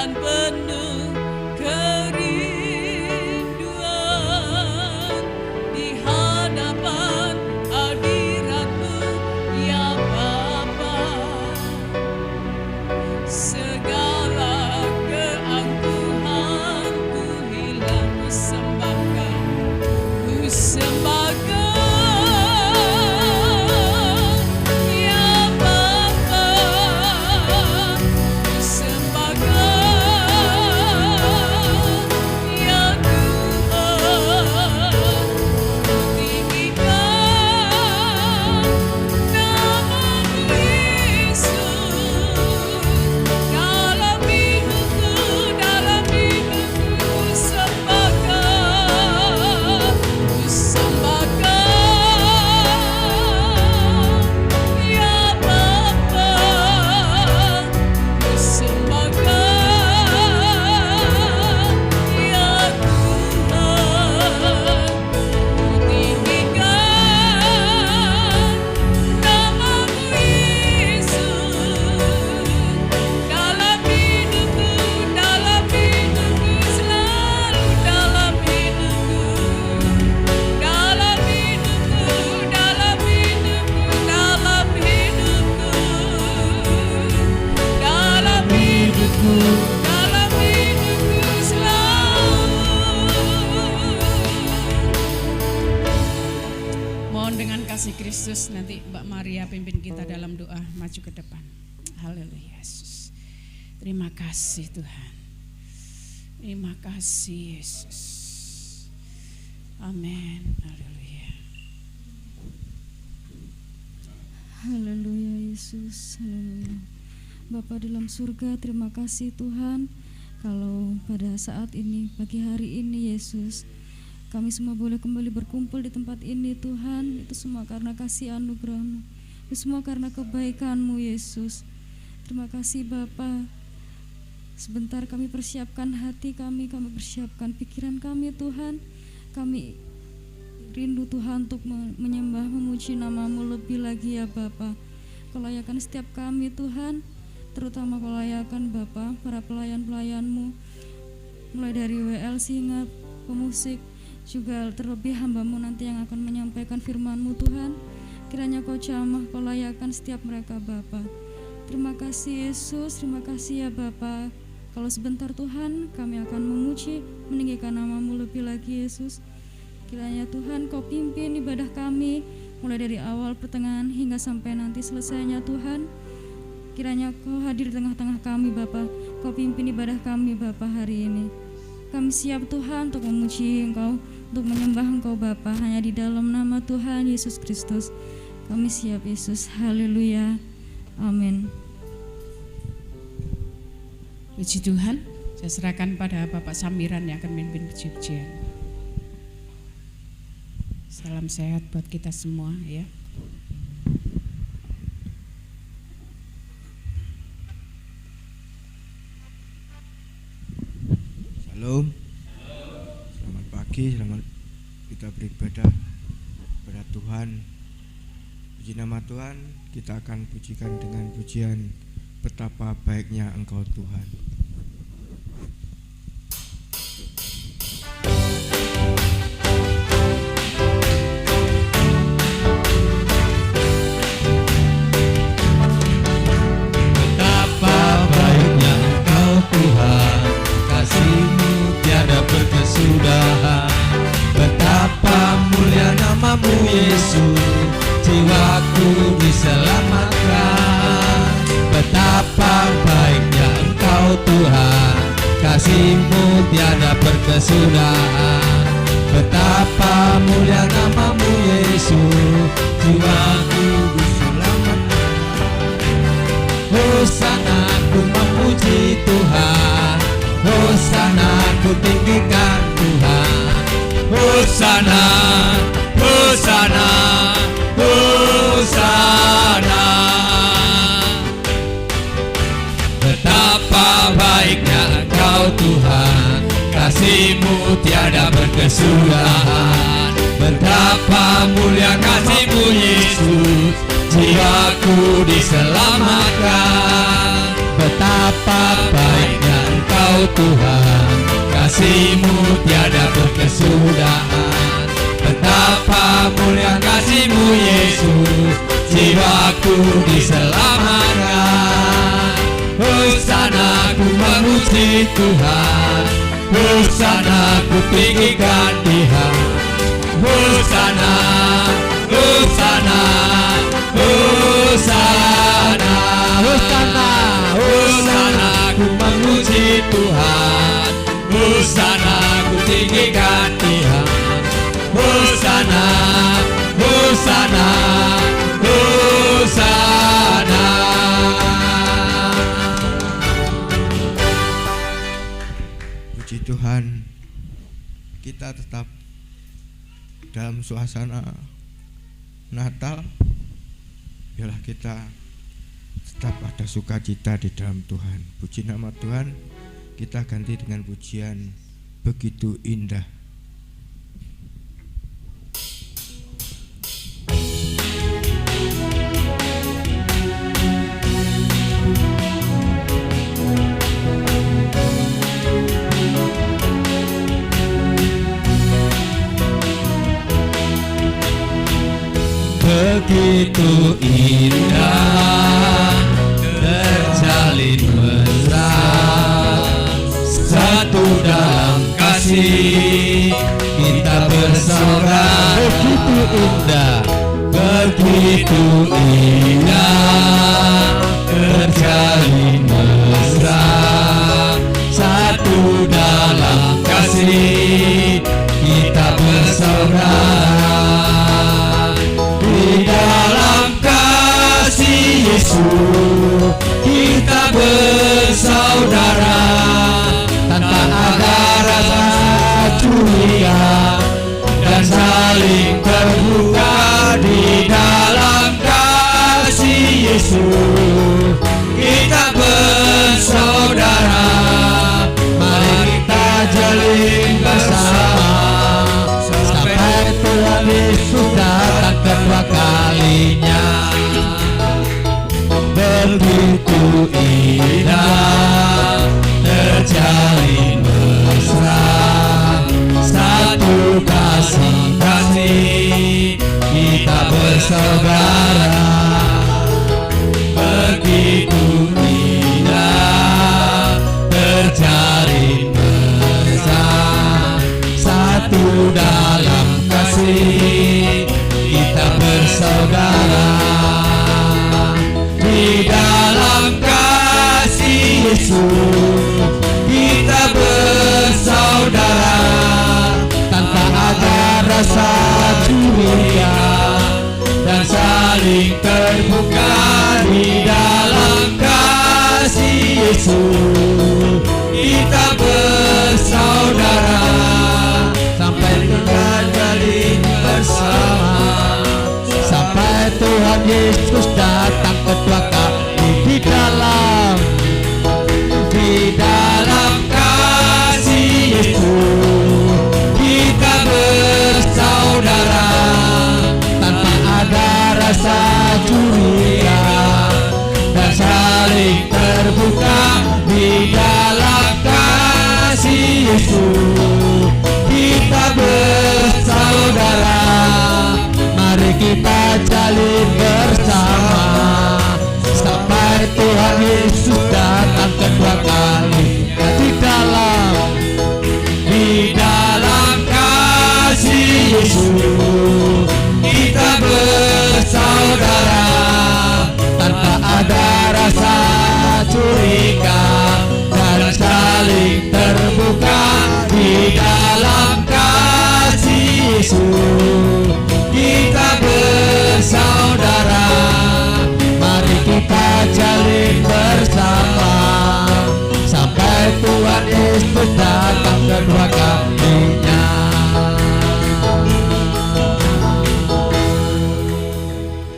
dan penuh kerinduan di hadapan hadirat-Mu ya Bapa. Segala keangkuhan ku hilang, ku sembahkan, ku sembahkan ya Bapa, ku sembahkan ya Tuhan, ku tinggikan nama-Mu Yesus. Dalam hidupku ku sembahkan ya Bapa, ku sembahkan ya Tuhan, ku tinggikan nama-Mu Yesus. Dalam hidupku selalu dalam hidupku, dalam hidupku, dalam hidupku, dalam hidupku, dalam hidupku, dalam hidupku selalu. Mohon dengan kasih Kristus nanti Mbak Maria pimpin kita dalam doa maju ke depan. Haleluya Yesus. Terima kasih Tuhan. Terima kasih Yesus. Amin. Haleluya. Haleluya Yesus, haleluya. Bapa dalam surga, terima kasih Tuhan, kalau pada saat ini, pagi hari ini Yesus, kami semua boleh kembali berkumpul di tempat ini Tuhan. Itu semua karena kasih anugerah-Mu, itu semua karena kebaikan-Mu Yesus. Terima kasih Bapa. Sebentar kami persiapkan hati kami persiapkan pikiran kami Tuhan. Kami rindu Tuhan untuk menyembah, memuji nama-Mu lebih lagi ya Bapa. Kelayakan setiap kami Tuhan, terutama kelayakan Bapa, para pelayan-pelayan-Mu, mulai dari WL Singa, pemusik, juga terlebih hamba-Mu nanti yang akan menyampaikan firman-Mu Tuhan. Kiranya Kau jamah, Kau layakan setiap mereka Bapa. Terima kasih Yesus, terima kasih ya Bapa. Kalau sebentar Tuhan kami akan memuji, meninggikan nama-Mu lebih lagi Yesus. Kiranya Tuhan Kau pimpin ibadah kami mulai dari awal, pertengahan hingga sampai nanti selesainya Tuhan. Kiranya Kau hadir di tengah-tengah kami Bapa. Kau pimpin ibadah kami Bapa hari ini. Kami siap Tuhan untuk memuji Engkau, untuk menyembah Engkau Bapa, hanya di dalam nama Tuhan Yesus Kristus. Kami siap Yesus, haleluya, amin. Puji Tuhan, saya serahkan pada Bapak Samiran yang akan memimpin puji-pujian. Salam sehat buat kita semua ya. Shalom. Selamat pagi, selamat kita beribadah kepada Tuhan. Puji nama Tuhan, kita akan pujikan dengan pujian betapa baiknya Engkau Tuhan. Betapa baiknya Engkau Tuhan, kasih-Mu tiada berkesudahan. Betapa mulia nama-Mu Yesus, jiwaku diselamatkan. Betapa baiknya Engkau Tuhan, kasih-Mu tiada berkesudahan. Betapa mulia nama-Mu Yesus, jiwaku diselamatkan. Hosana ku memuji Tuhan, Hosana ku tinggikan Tuhan. Hosana, Hosana, Hosana. Betapa baiknya Engkau Tuhan, kasih-Mu tiada berkesudahan. Betapa mulia kasih-Mu Yesus, jiwaku diselamatkan. Betapa baiknya Engkau Engkau Tuhan, kasih-Mu tiada berkesudahan. Betapa mulia kasih-Mu Yesus, jiwaku diselamatkan. Hosana ku memuji Tuhan, Hosana ku tinggikan Dia. Hosana, Hosana, Hosana, Hosana, Hosana ku memuji Tuhan, Hosana ku tinggikan Dia. Hosana, Hosana, Hosana. Puji Tuhan, kita tetap dalam suasana Natal. Biarlah kita tetap ada sukacita di dalam Tuhan. Puji nama Tuhan. Kita ganti dengan pujian Begitu Indah. Begitu indah, terjalin mesra, satu dalam kasih, kita bersaudara. Begitu indah, begitu indah, terjalin mesra, satu dalam kasih, kita bersaudara. Di dalam kasih Yesus kita bersaudara, tanpa ada rasa curiga dan saling terbuka. Di dalam kasih Yesus kita bersaudara. Mari kita jalin bersama sampai Tuhan Yesus datang kedua kalinya. Begitu indah, terjalin mesra, satu kasih, kita bersaudara. Begitu indah, terjalin mesra, satu dalam kasih, kita bersaudara. Di dalam kasih Yesus kita bersaudara, tanpa ada rasa curiga dan saling terbuka. Di dalam kasih Yesus kita bersaudara, sampai kita jalin bersama, sampai Tuhan Yesus datang kedua kali. Di dalam kasih Yesus kita bersaudara, tanpa ada rasa curiga dan saling terbuka. Di dalam kasih Yesus kita bersaudara. Mari kita jalin bersama sampai Tuhan Yesus datang kedua kali. Di dalam kasih Yesus kita bersaudara, tanpa ada rasa curiga dan saling terbuka. Di dalam kasih Yesus kita bersaudara. Mari kita jalin bersama sampai Tuhan Yesus datang kedua kalinya.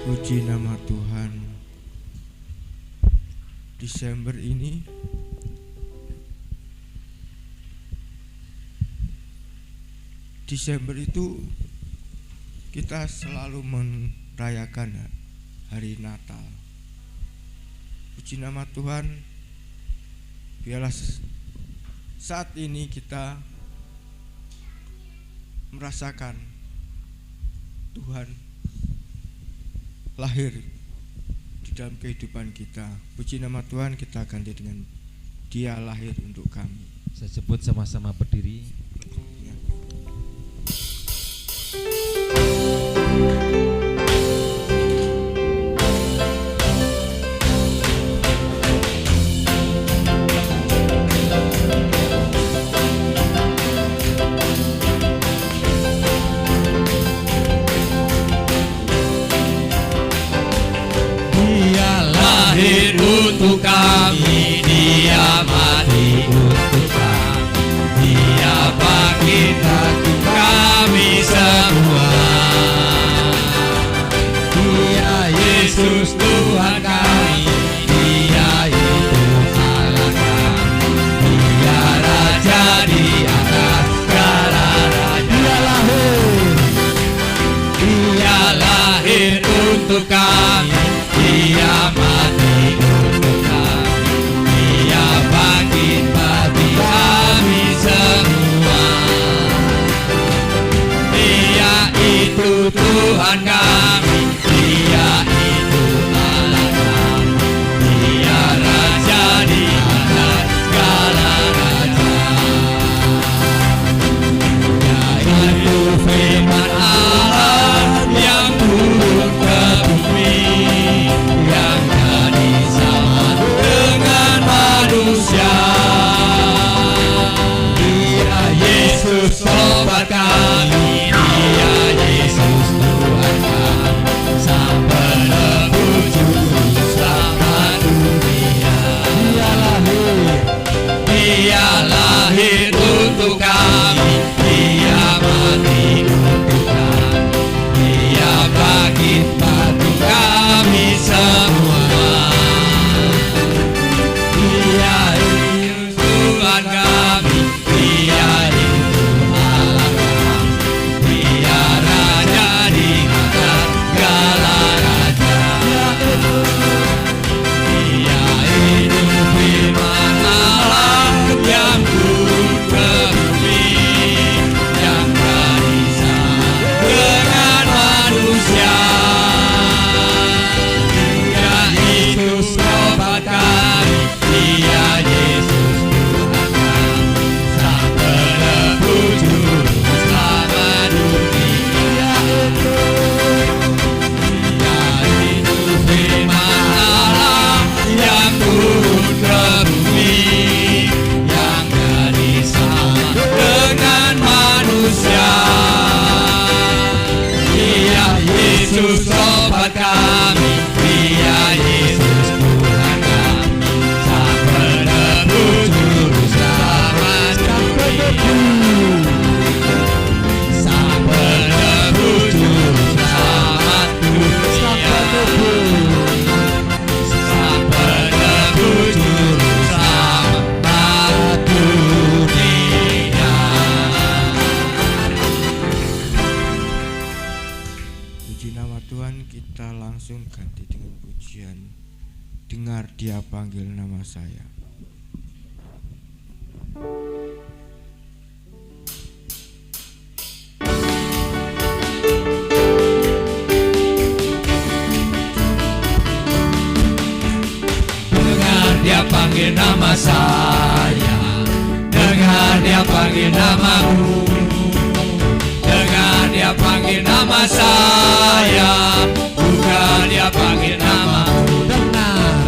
Puji nama Tuhan. Desember ini itu kita selalu merayakan hari Natal. Puji nama Tuhan. Biarlah saat ini kita merasakan Tuhan lahir di dalam kehidupan kita. Puji nama Tuhan, kita ganti dengan Dia lahir untuk kami. Saya sebut sama-sama berdiri. Untuk kami, Dia mati untuk kami, Dia bangkitkan kami semua. Dia Yesus Tuhan kami, Dia itu Allah kami, Dia Raja di atas segala raja. Dia lahir untuk kami, Dia mati untuk kami, Dia bangkit bagi kami semua. Dia itu Tuhan kami, Dia itu Allah kami, Dia Raja di atas segala raja. Dia itu firman Allah yang turun ke bumi, yang jadi sama dengan manusia. Dia Yesus obat kami, Dia Yesus Tuhan kami, Sang Penebus juru selamat dunia. Dia lahir untuk kami, Dia mati untuk kami, Dia bangkit bagi kami semua. Dia itu Tuhan kami, Dia itu Allah kami, Dia Raja di atas segala raja. Dia itu firman Allah yang turun ke bumi, yang jadi sama dengan manusia. Dia itu obat kami, Dia Yesus Tuhan kami, Sang Penebus juru selamat dunia. Dia itu firman Allah yang turun ke bumi, yang jadi sama dengan manusia. Dia Yesus obat kami, Dia Yesus Tuhan kami, Sang Penebus juru selamat dunia. Sang Penebus juru selamat dunia. Sang Penebus juru selamat dunia. Puji nama Tuhan, kita langsung ganti dengan pujian Dengar Dia Panggil Nama Saya. Dengar Dia panggil nama saya, dengar Dia panggil namamu. Dengar Dia panggil nama saya, bukan Dia panggil namamu. Dengar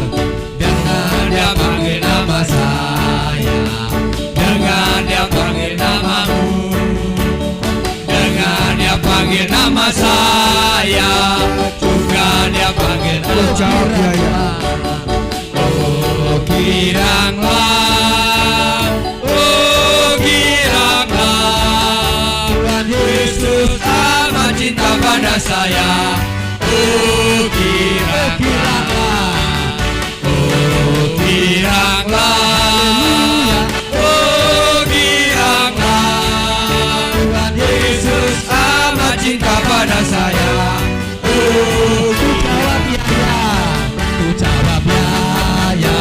Dia panggil nama saya, dengar Dia panggil namamu. Dengar Dia panggil nama saya, bukan Dia panggil namamu. Oh giranglah, oh giranglah, Tuhan Yesus amat cinta pada saya. Oh giranglah, oh giranglah, oh giranglah, Tuhan Yesus amat cinta pada saya. Oh ku jawab ya, ku jawab ya, ya,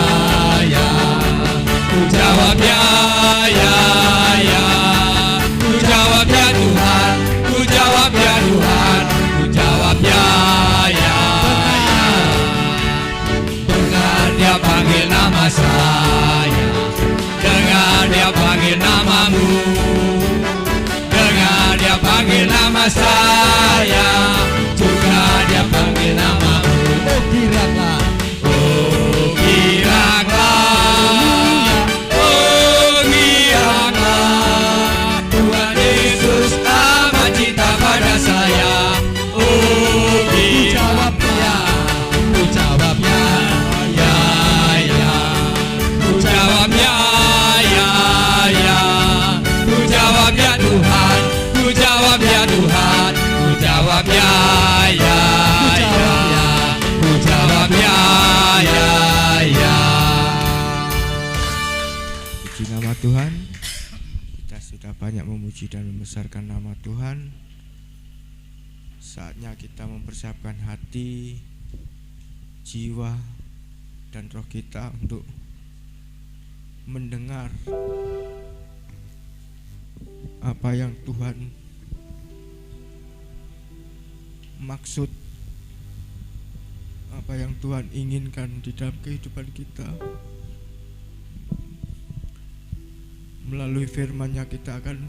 ya. saya. Dengar dia panggil namamu, dengar dia panggil nama saya, juga dia panggil namamu. Oh giraklah, oh giraklah, oh giraklah. Tuhan Yesus amat cinta pada saya. Oh giraklah, ku jawab ya, ya, ya. Ku jawab ya, ya, ya. Ku jawab ya Tuhan, ku jawab ya Tuhan, ku jawab ya, ya, ya. Ku jawab ya, ya, ya. Puji nama Tuhan. Kita sudah banyak memuji dan membesarkan nama Tuhan. Saatnya kita mempersiapkan hati, jiwa, dan roh kita untuk mendengar apa yang Tuhan maksud, apa yang Tuhan inginkan di dalam kehidupan kita. Melalui firman-Nya kita akan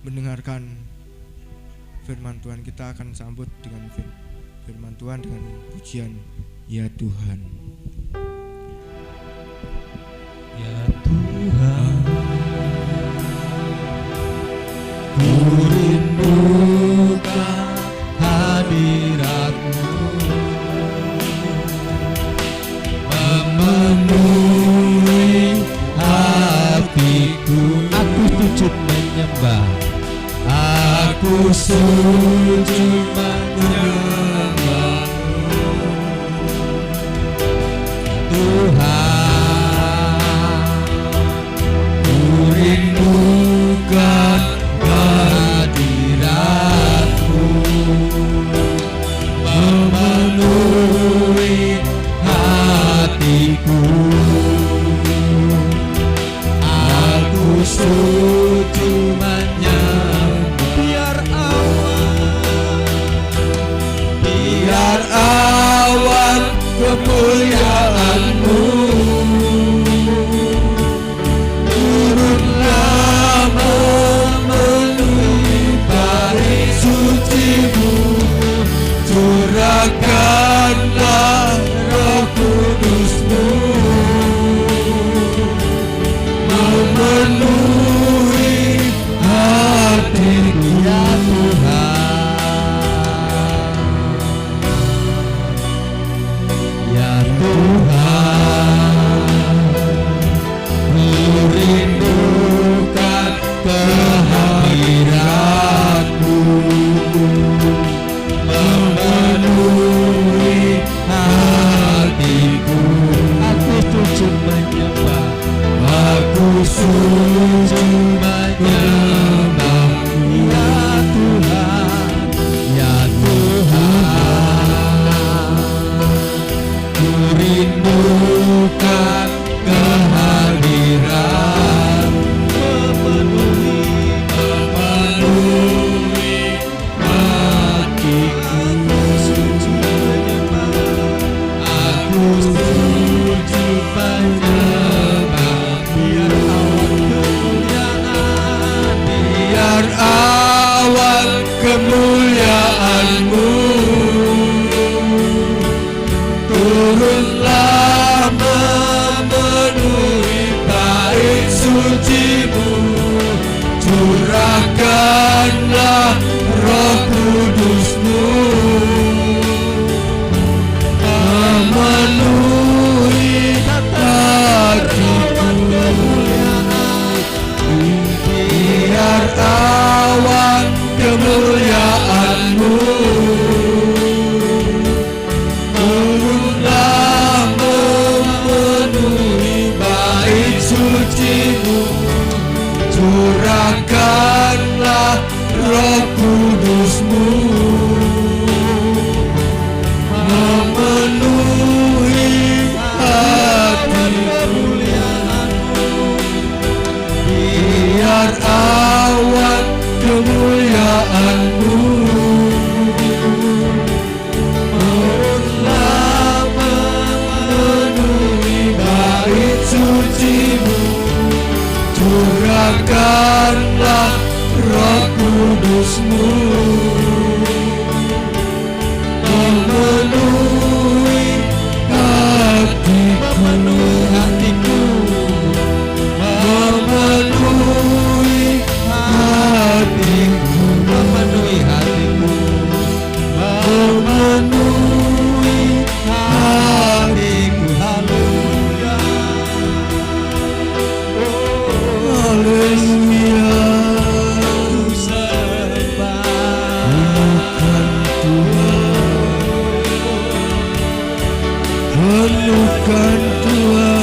mendengarkan firman Tuhan. Kita akan sambut dengan firman Tuhan dengan pujian, ya Tuhan. Ya Tuhan, Ku rindukan hadirat-Mu, memenuhi hatiku. aku sujud menyembah. Aku sujud menyembah-Mu, Tuhan. Ku rindukan hadirat-Mu, memenuhi hatiku. Aku sujud menyembah. Biar awan kemuliaan-Mu turunlah memenuhi bait suci-Mu, curahkanlah Roh Kudus-Mu, memenuhi hatiku, ya Tuhan. Ya Tuhan, ku rindukan kehadirat-Mu, memenuhi hatiku. Aku sujud menyembah. Aku sujud menyembah, ya Tuhan, ya Tuhan. Ku rindukan kehadirat, memenuhi hatiku. Aku sujud menyembah, biar awan kemuliaan-Mu turunlah memenuhi bait suci-Mu, curahkanlah Roh Kudus-Mu, memenuhi hatiku. Biar awan kemuliaan-Mu turunlah memenuhi bait suci-Mu, curahkanlah Roh Kudus-Mu, memenuhi hatiku. Biar awan kemuliaan-Mu turunlah memenuhi suci-Mu, curahkanlah Roh Kudus-Mu, memenuhi hatiku, memenuhi hatiku, memenuhi hatiku, memenuhi hatiku. Haleluya, haleluya. Ku sembah penuhkan Tuhan.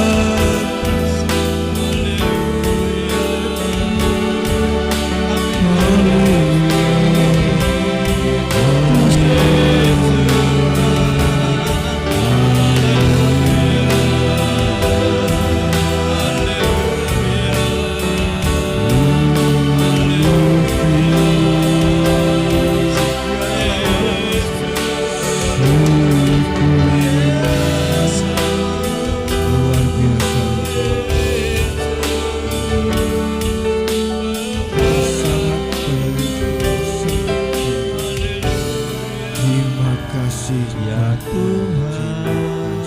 Luar biasa. Terima kasih ya Tuhan,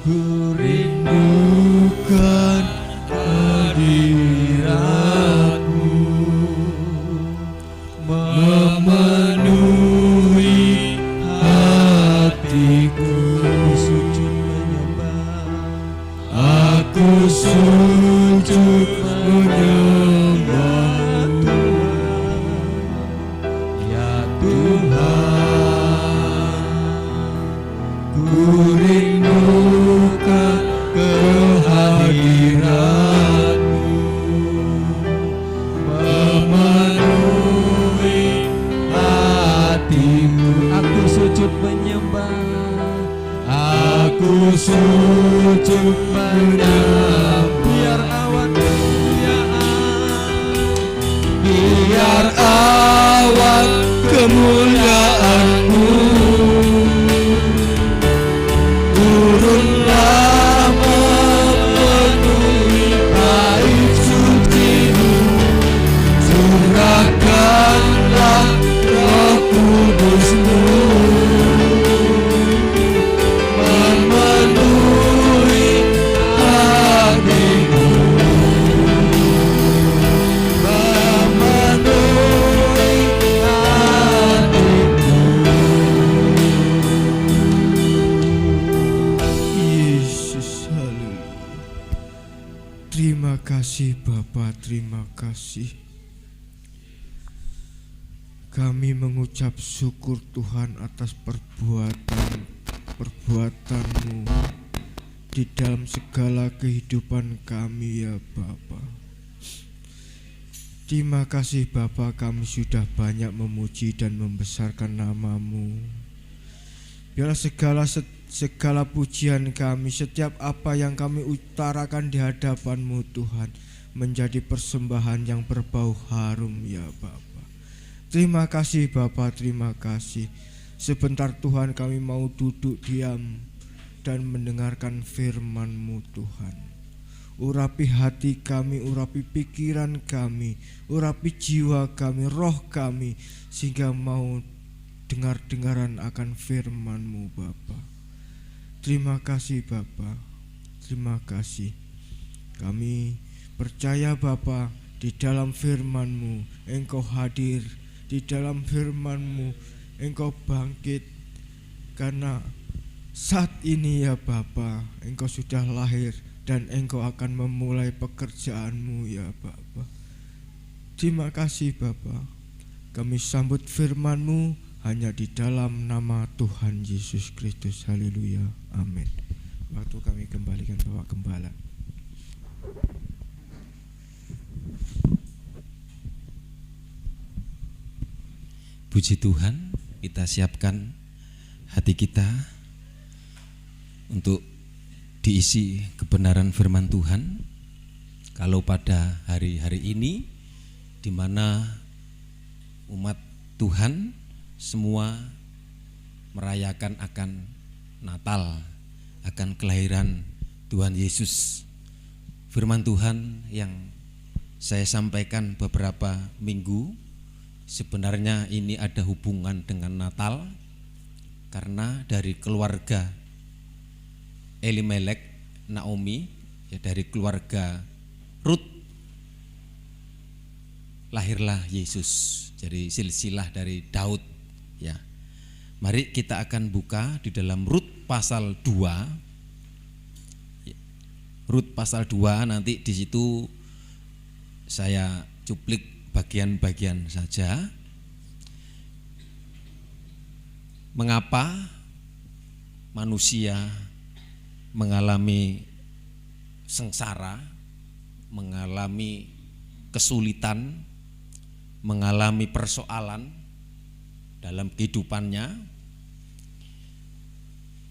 ku rindukan hadirat-Mu, memenuhi hatiku. Sujud menyembah, aku sujud menyembah-Mu, ya Tuhan. Ku rindukan kehadirat-Mu, memenuhi hatiku. Aku sujud menyembah, aku sujud menyembah. Biar awan kemuliaan, biar awan kemuliaan-Mu turunlah memenuhi bait suci-Mu, curahkanlah Roh Kudus-Mu, memenuhi hatiku, memenuhi hatiku. Yesus, haleluya. Terima kasih Bapa, terima kasih. Kami mengucap syukur Tuhan atas perbuatan-Mu di dalam segala kehidupan kami ya Bapa. Terima kasih Bapa, kami sudah banyak memuji dan membesarkan nama-Mu. Biarlah segala pujian kami, setiap apa yang kami utarakan di hadapan-Mu Tuhan, menjadi persembahan yang berbau harum ya Bapa. Terima kasih Bapa, terima kasih. Sebentar Tuhan kami mau duduk diam dan mendengarkan firman-Mu Tuhan. Urapi hati kami, urapi pikiran kami, urapi jiwa kami, roh kami, sehingga mau dengar-dengaran akan firman-Mu Bapa. Terima kasih Bapa, terima kasih. Kami percaya Bapa, di dalam firman-Mu Engkau hadir, di dalam firman-Mu Engkau bangkit, karena saat ini ya Bapa, Engkau sudah lahir dan Engkau akan memulai pekerjaan-Mu ya Bapa. Terima kasih Bapa. Kami sambut firman-Mu hanya di dalam nama Tuhan Yesus Kristus. Haleluya, amin. Waktu kami kembalikan Bapak Gembala. Puji Tuhan, kita siapkan hati kita untuk diisi kebenaran firman Tuhan. Kalau pada hari-hari ini, di mana umat Tuhan semua merayakan akan Natal, akan kelahiran Tuhan Yesus. Firman Tuhan yang saya sampaikan beberapa minggu sebenarnya ini ada hubungan dengan Natal, karena dari keluarga Elimelek, Naomi, ya dari keluarga Rut lahirlah Yesus. Jadi silsilah dari Daud, ya. Mari kita akan buka di dalam Rut pasal 2. Rut pasal 2, nanti di situ saya cuplik bagian-bagian saja. Mengapa manusia mengalami sengsara, mengalami kesulitan, mengalami persoalan dalam kehidupannya?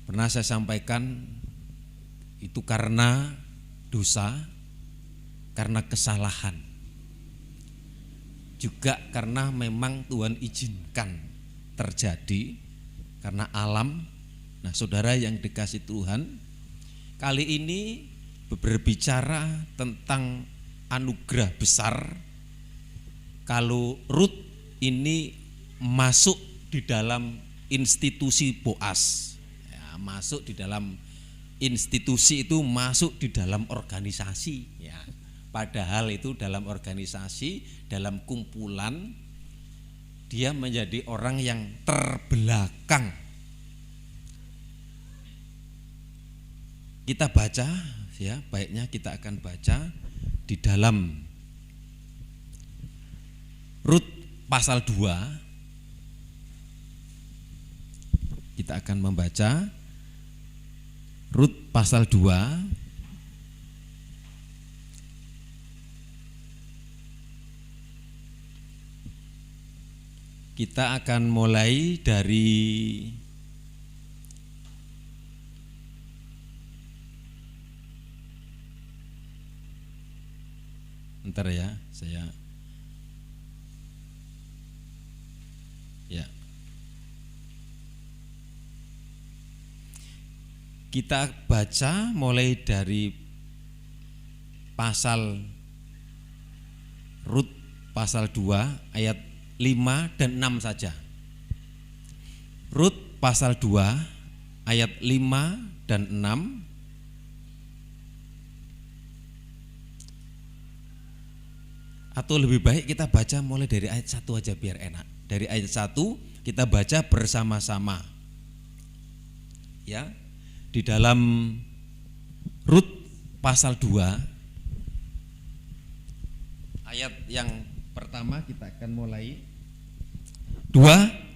Pernah saya sampaikan, itu karena dosa, karena kesalahan, juga karena memang Tuhan izinkan terjadi karena alam. Nah, saudara yang dikasih Tuhan, kali ini berbicara tentang anugerah besar. Kalau Rut ini masuk di dalam institusi Boas, ya, masuk di dalam institusi itu, masuk di dalam organisasi, ya. Padahal itu dalam organisasi, dalam kumpulan, dia menjadi orang yang terbelakang. Kita baca, ya, baiknya kita akan baca di dalam Rut pasal 2. Kita akan membaca Rut pasal 2 kita akan mulai dari bentar ya, saya ya. Kita baca mulai dari pasal Rut pasal 2 ayat 5 dan 6 saja. Rut pasal 2 ayat 5 dan 6. Atau lebih baik kita baca mulai dari ayat 1 aja biar enak. Dari ayat 1 kita baca bersama-sama. Ya. Di dalam Rut pasal 2 ayat yang pertama kita akan mulai 2,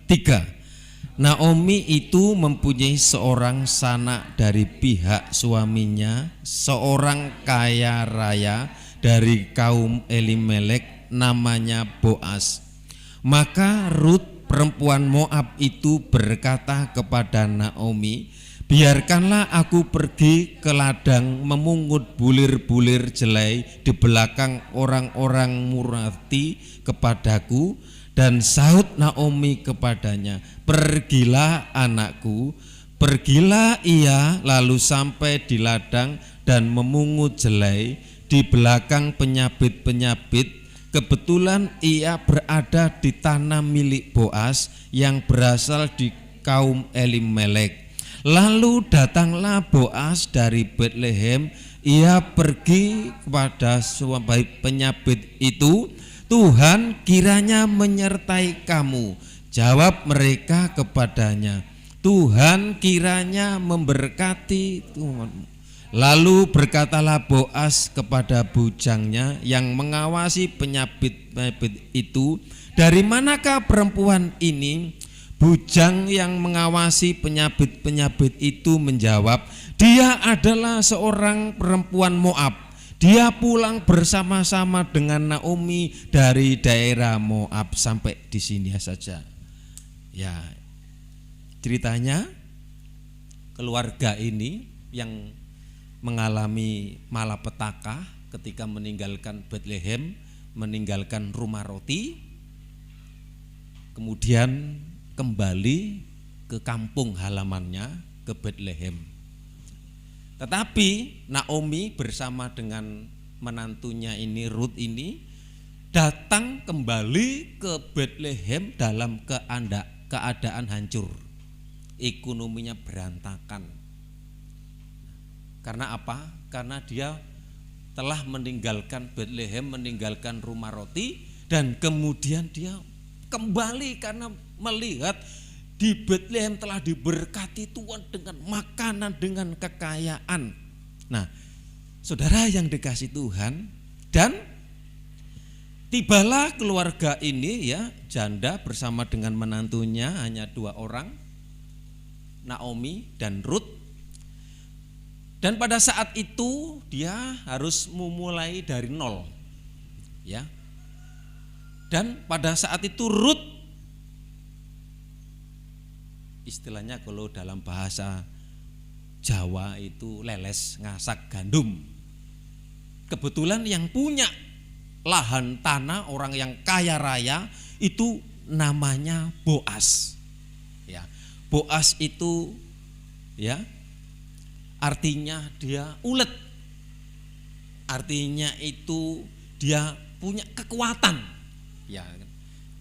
3. Naomi itu mempunyai seorang sanak dari pihak suaminya, seorang kaya raya dari kaum Elimelek, namanya Boas. Maka Rut perempuan Moab itu berkata kepada Naomi, biarkanlah aku pergi ke ladang memungut bulir-bulir jelai di belakang orang-orang murati kepadaku. Dan sahut Naomi kepadanya, pergilah anakku. Pergilah ia lalu sampai di ladang dan memungut jelai di belakang penyabit-penyabit. Kebetulan ia berada di tanah milik Boas yang berasal di kaum Elimelek. Lalu datanglah Boas dari Betlehem. Ia pergi kepada suami penyabit itu, Tuhan kiranya menyertai kamu. Jawab mereka kepadanya, Tuhan kiranya memberkati Tuhan. Lalu berkatalah Boas kepada bujangnya yang mengawasi penyabit-penyabit itu, dari manakah perempuan ini? Bujang yang mengawasi penyabit-penyabit itu menjawab, dia adalah seorang perempuan Moab. Dia pulang bersama-sama dengan Naomi dari daerah Moab. Sampai di sini saja. Ya, ceritanya keluarga ini yang mengalami malapetaka ketika meninggalkan Betlehem, meninggalkan rumah roti, kemudian kembali ke kampung halamannya, ke Betlehem. Tetapi Naomi bersama dengan menantunya ini, Ruth ini, datang kembali ke Bethlehem dalam keadaan hancur. Ekonominya berantakan. Karena apa? Karena dia telah meninggalkan Bethlehem, meninggalkan rumah roti, dan kemudian dia kembali karena melihat di Bethlehem telah diberkati Tuhan dengan makanan, dengan kekayaan. Nah, saudara yang dikasih Tuhan, dan tibalah keluarga ini ya, janda bersama dengan menantunya, hanya 2 orang, Naomi dan Ruth. Dan pada saat itu dia harus memulai dari nol, ya. Dan pada saat itu Ruth, istilahnya kalau dalam bahasa Jawa itu leles ngasak gandum. Kebetulan yang punya lahan tanah, orang yang kaya raya itu namanya Boas. Ya, Boas itu ya artinya dia ulet. Artinya itu dia punya kekuatan. Ya,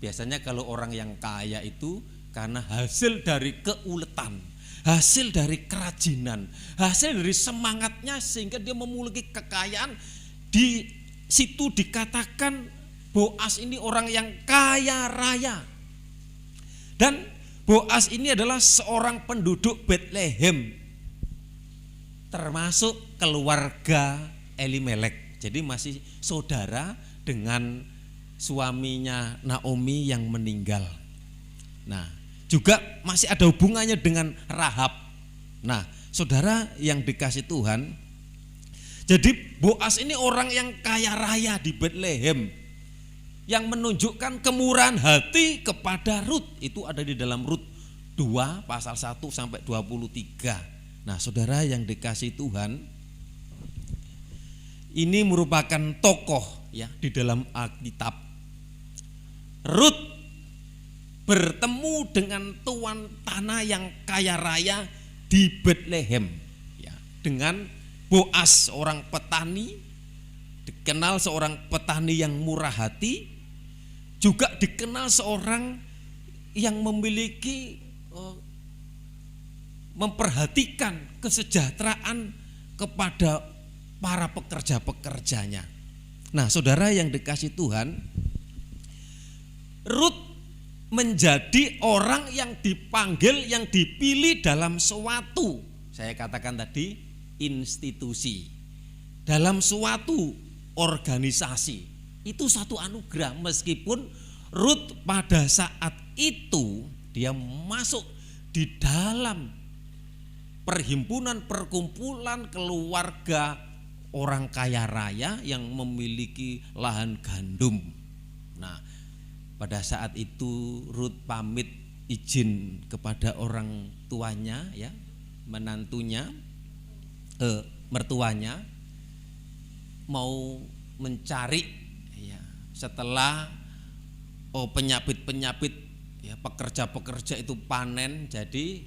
biasanya kalau orang yang kaya itu karena hasil dari keuletan, hasil dari kerajinan, hasil dari semangatnya sehingga dia memiliki kekayaan. Di situ dikatakan Boas ini orang yang kaya raya. Dan Boas ini adalah seorang penduduk Bethlehem, termasuk keluarga Elimelek. Jadi masih saudara dengan suaminya Naomi yang meninggal. Nah, juga masih ada hubungannya dengan Rahab. Nah, saudara yang dikasih Tuhan, jadi Boas ini orang yang kaya raya di Bethlehem, yang menunjukkan kemurahan hati kepada Ruth. Itu ada di dalam Ruth 2 pasal 1 sampai 23. Nah, saudara yang dikasih Tuhan, ini merupakan tokoh ya di dalam Alkitab. Ruth bertemu dengan tuan tanah yang kaya raya di Bethlehem ya, dengan Boas, seorang petani, dikenal seorang petani yang murah hati, juga dikenal seorang yang memiliki memperhatikan kesejahteraan kepada para pekerja-pekerjanya. Nah, saudara yang dikasih Tuhan, Ruth menjadi orang yang dipanggil, yang dipilih dalam suatu, saya katakan tadi, institusi, dalam suatu organisasi. Itu satu anugerah, meskipun Ruth pada saat itu dia masuk di dalam perhimpunan, perkumpulan keluarga orang kaya raya yang memiliki lahan gandum. Nah, pada saat itu Ruth pamit izin kepada orang tuanya ya, menantunya, mertuanya, mau mencari ya, setelah penyapit-penyapit ya, pekerja-pekerja itu panen, jadi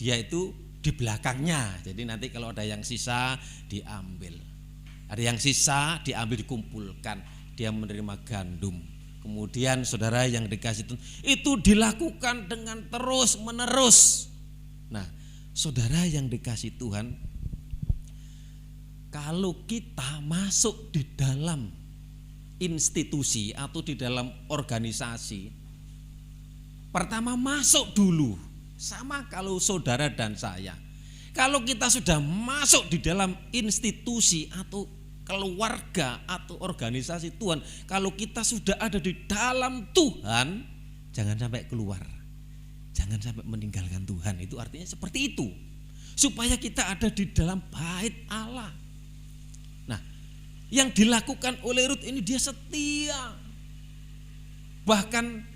dia itu di belakangnya. Jadi nanti kalau ada yang sisa diambil, ada yang sisa diambil, dikumpulkan, dia menerima gandum. Kemudian saudara yang dikasih Tuhan, itu dilakukan dengan terus menerus. Nah, saudara yang dikasih Tuhan, kalau kita masuk di dalam institusi atau di dalam organisasi, pertama masuk dulu. Sama kalau saudara dan saya, kalau kita sudah masuk di dalam institusi atau keluarga atau organisasi Tuhan, kalau kita sudah ada di dalam Tuhan, jangan sampai keluar, jangan sampai meninggalkan Tuhan. Itu artinya seperti itu, supaya kita ada di dalam bait Allah. Nah, yang dilakukan oleh Ruth ini, dia setia, bahkan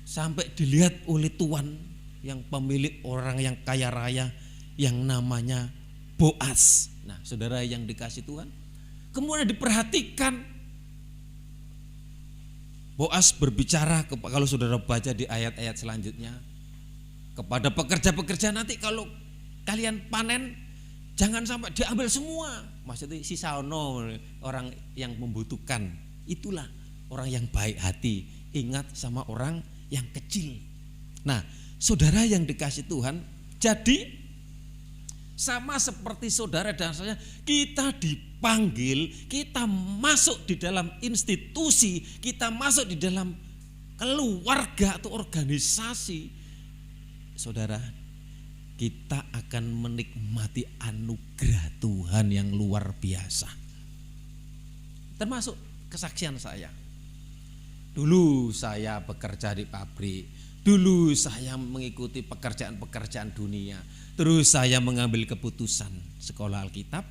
sampai dilihat oleh Tuhan yang pemilik orang yang kaya raya yang namanya Boas. Nah, saudara yang dikasih Tuhan, kemudian diperhatikan, Boas berbicara, kalau saudara baca di ayat-ayat selanjutnya, kepada pekerja-pekerja, nanti kalau kalian panen, Jangan sampai diambil semua. Maksudnya sisa orang yang membutuhkan. Itulah orang yang baik hati. Ingat sama orang yang kecil. Nah, saudara yang dikasih Tuhan, jadi sama seperti saudara dan saya, kita dipanggil, kita masuk di dalam institusi, kita masuk di dalam keluarga atau organisasi. Saudara, kita akan menikmati anugerah Tuhan yang luar biasa. Termasuk kesaksian saya. Dulu saya bekerja di pabrik, dulu saya mengikuti pekerjaan-pekerjaan dunia, terus saya mengambil keputusan sekolah Alkitab,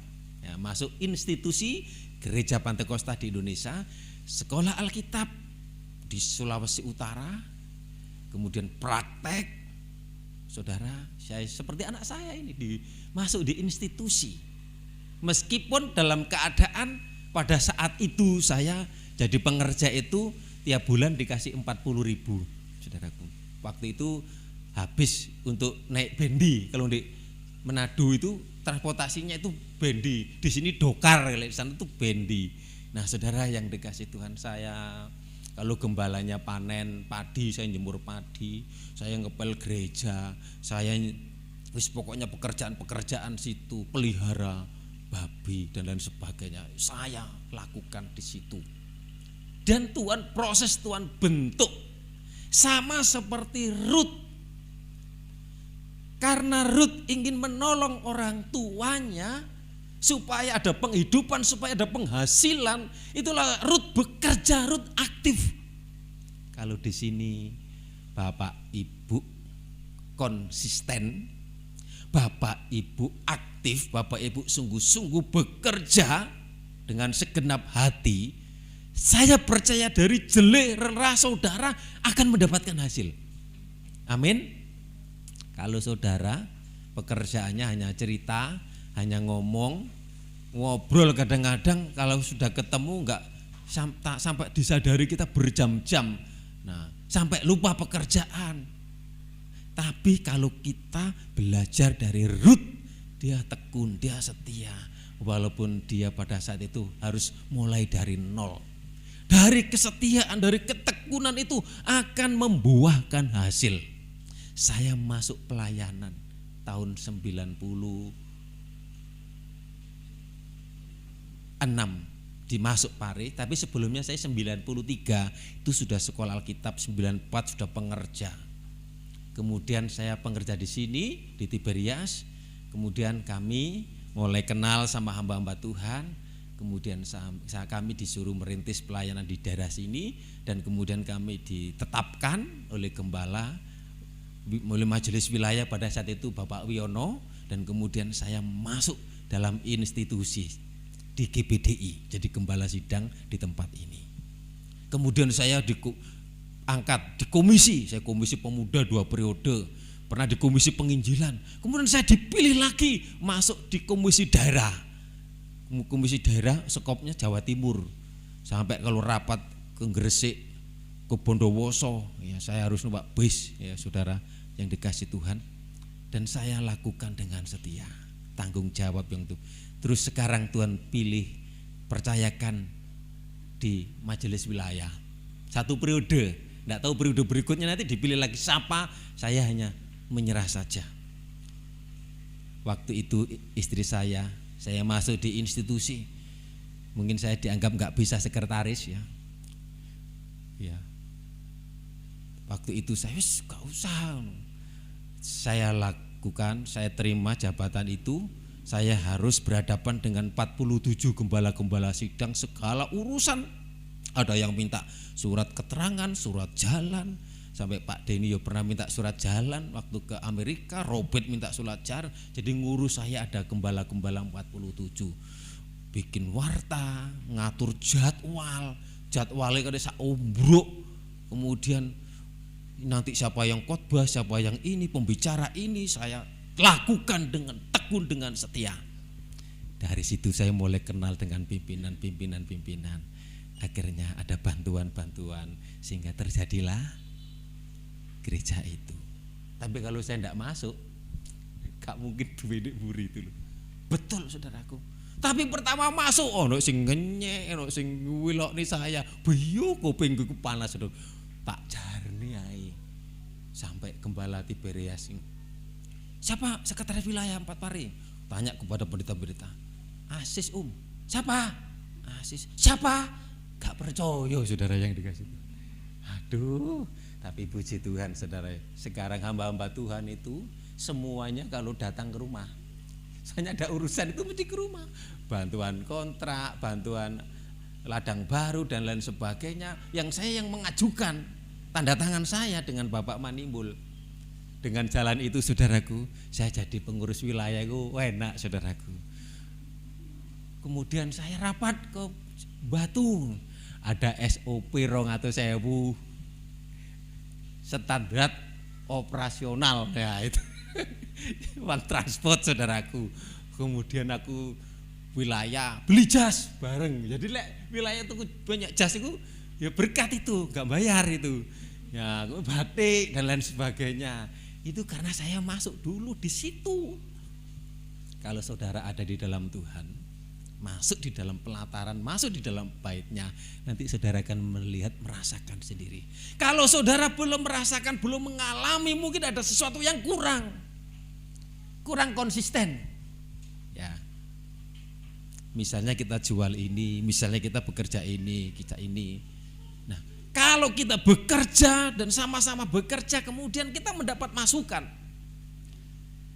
ya, masuk institusi Gereja Pantekosta di Indonesia, sekolah Alkitab di Sulawesi Utara, kemudian praktek. Saudara, saya seperti anak saya ini masuk di institusi. Meskipun dalam keadaan pada saat itu saya jadi pengerja itu tiap bulan dikasih 40.000, saudaraku. Waktu itu habis untuk naik bendi. Kalau di Manado itu transportasinya itu bendi, di sini dokar, di sana itu bendi. Nah, saudara yang dikasih Tuhan, saya kalau gembalanya panen padi, saya jemur padi, saya ngepel gereja, saya pokoknya pekerjaan situ, pelihara babi dan lain sebagainya, saya lakukan di situ. Dan proses Tuhan bentuk sama seperti Rut. Karena Rut ingin menolong orang tuanya supaya ada penghidupan, supaya ada penghasilan, itulah Rut bekerja, Rut aktif. Kalau di sini Bapak Ibu konsisten, Bapak Ibu aktif, Bapak Ibu sungguh-sungguh bekerja dengan segenap hati, saya percaya dari jelera saudara akan mendapatkan hasil. Amin. Kalau saudara pekerjaannya hanya cerita, hanya ngobrol, kadang-kadang kalau sudah ketemu enggak sampai disadari kita berjam-jam. Nah, sampai lupa pekerjaan. Tapi kalau kita belajar dari Rut, dia tekun, dia setia. Walaupun dia pada saat itu harus mulai dari nol. Dari kesetiaan, dari ketekunan itu akan membuahkan hasil. Saya masuk pelayanan tahun 96 dimasuk Pare, tapi sebelumnya saya 93 itu sudah sekolah Alkitab, 94 sudah pengerja. Kemudian saya pengerja di sini di Tiberias. Kemudian kami mulai kenal sama hamba-hamba Tuhan. Kemudian kami disuruh merintis pelayanan di daerah sini, dan kemudian kami ditetapkan oleh gembala, oleh majelis wilayah pada saat itu Bapak Wiono, dan kemudian saya masuk dalam institusi di GBDI, jadi gembala sidang di tempat ini. Kemudian saya diangkat di komisi, saya komisi pemuda 2 periode, pernah di komisi penginjilan. Kemudian saya dipilih lagi masuk di komisi daerah. Komisi daerah skopnya Jawa Timur, sampai kalau rapat ke Gresik, ke Bondowoso, ya saya harus numpak bis, ya saudara yang dikasih Tuhan. Dan saya lakukan dengan setia, tanggung jawab yang itu. Terus sekarang Tuhan pilih, percayakan di majelis wilayah 1 periode, tidak tahu periode berikutnya nanti dipilih lagi siapa, saya hanya menyerah saja. Waktu itu istri saya masuk di institusi, mungkin saya dianggap nggak bisa sekretaris, ya. Waktu itu saya nggak usah, saya lakukan, saya terima jabatan itu. Saya harus berhadapan dengan 47 gembala-gembala sidang segala urusan. Ada yang minta surat keterangan, surat jalan, sampai Pak Denny pernah minta surat jalan waktu ke Amerika, Robert minta surat jalan. Jadi ngurus saya ada gembala-gembala 47. Bikin warta, ngatur jadwalnya kada sak ombruk. Kemudian nanti siapa yang khotbah, siapa yang ini, pembicara ini saya lakukan dengan tekun, dengan setia. Dari situ saya mulai kenal dengan pimpinan. Akhirnya ada bantuan-bantuan sehingga terjadilah gereja itu. Tapi kalau saya tidak masuk, gak mungkin duit buri itu loh. Betul saudaraku. Tapi pertama masuk, ono sing ngenyek, ono sing wilokni saya. Biyo kupingku panas, saudara. Tak jarni ae. Sampai Gembala Tiberias. Siapa sekretaris wilayah 4 Pari? Tanya kepada pendeta-pendeta. Asis Siapa? Asis. Siapa? Gak percaya saudara yang dikasih. Aduh, tapi puji Tuhan saudara. Sekarang hamba-hamba Tuhan itu semuanya kalau datang ke rumah, soalnya ada urusan itu mesti ke rumah. Bantuan kontrak, bantuan ladang baru dan lain sebagainya. Yang saya yang mengajukan, tanda tangan saya dengan Bapak Manimbul. Dengan jalan itu saudaraku, saya jadi pengurus wilayah itu enak saudaraku. Kemudian saya rapat ke Batu, ada SOP 200.000 standar operasional ya itu. Uang transport saudaraku. Kemudian aku wilayah beli jas bareng. Jadi wilayah itu banyak jas itu ya berkat itu, enggak bayar itu. Ya, batik dan lain sebagainya. Itu karena saya masuk dulu di situ. Kalau saudara ada di dalam Tuhan, masuk di dalam pelataran, masuk di dalam baitnya, nanti saudara akan melihat, merasakan sendiri. Kalau saudara belum merasakan, belum mengalami, mungkin ada sesuatu yang kurang konsisten. Ya, misalnya kita jual ini, misalnya kita bekerja ini, kita ini. Nah, kalau kita bekerja dan sama-sama bekerja, kemudian kita mendapat masukan.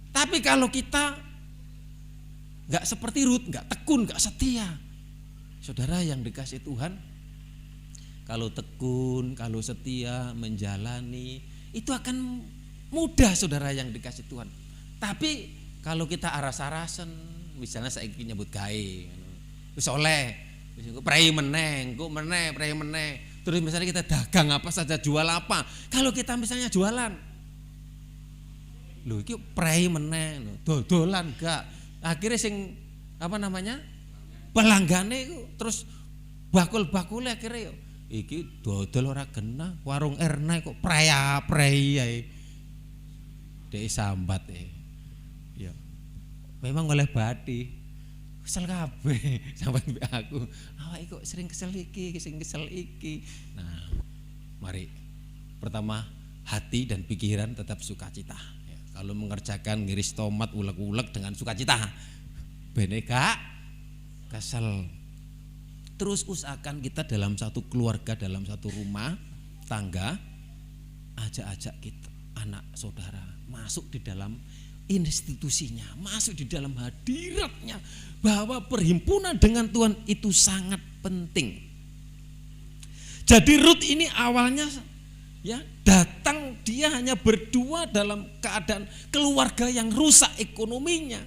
Tapi kalau kita gak seperti Rut, gak tekun, gak setia, saudara yang dikasih Tuhan, kalau tekun, kalau setia, menjalani, itu akan mudah saudara yang dikasih Tuhan. Tapi kalau kita aras-arasen, misalnya saya ingin nyebut gawe, wis oleh, prei meneng, kok meneh, prei meneh. Terus misalnya kita dagang apa saja, jual apa. Kalau kita misalnya jualan, lho iki prei meneh, dodolan gak. Akhirnya sing apa namanya? Pelanggane iku terus bakul-bakule akhirnya iki dodol ora kena, warung Erna kok prei ae. Dek sambat ya. Memang oleh badi. Kesel kabeh sampai aku. Awake kok sering kesel iki. Nah, mari. Pertama, hati dan pikiran tetap sukacita. Ya, kalau mengerjakan ngiris tomat ulek-ulek dengan sukacita. Bene gak kesel. Terus usahakan kita dalam satu keluarga, dalam satu rumah tangga, ajak-ajak kita anak saudara masuk di dalam institusinya, masuk di dalam hadiratnya, bahwa perhimpunan dengan Tuhan itu sangat penting. Jadi Rut ini awalnya ya datang, dia hanya berdua dalam keadaan keluarga yang rusak ekonominya.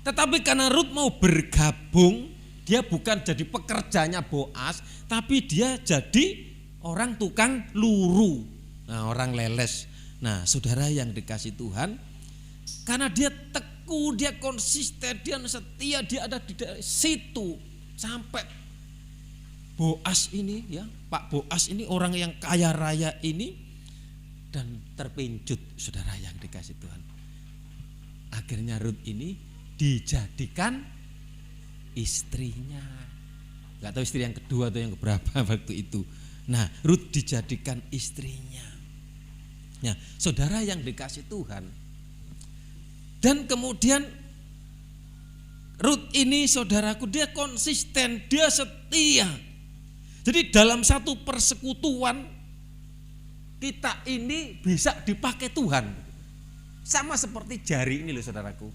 Tetapi karena Rut mau bergabung, dia bukan jadi pekerjanya Boas, tapi dia jadi orang tukang luru, nah orang leles. Nah saudara yang dikasih Tuhan, karena dia teguh, dia konsisten, dia setia, dia ada di situ sampai Boas ini ya, Pak Boas ini orang yang kaya raya ini, dan terpincut saudara yang dikasih Tuhan. Akhirnya Rut ini dijadikan istrinya. Gak tahu istri yang kedua atau yang keberapa waktu itu. Nah, Rut dijadikan istrinya. Nah, saudara yang dikasih Tuhan, dan kemudian Rut ini saudaraku, dia konsisten, dia setia. Jadi dalam satu persekutuan kita ini bisa dipakai Tuhan. Sama seperti jari ini loh saudaraku.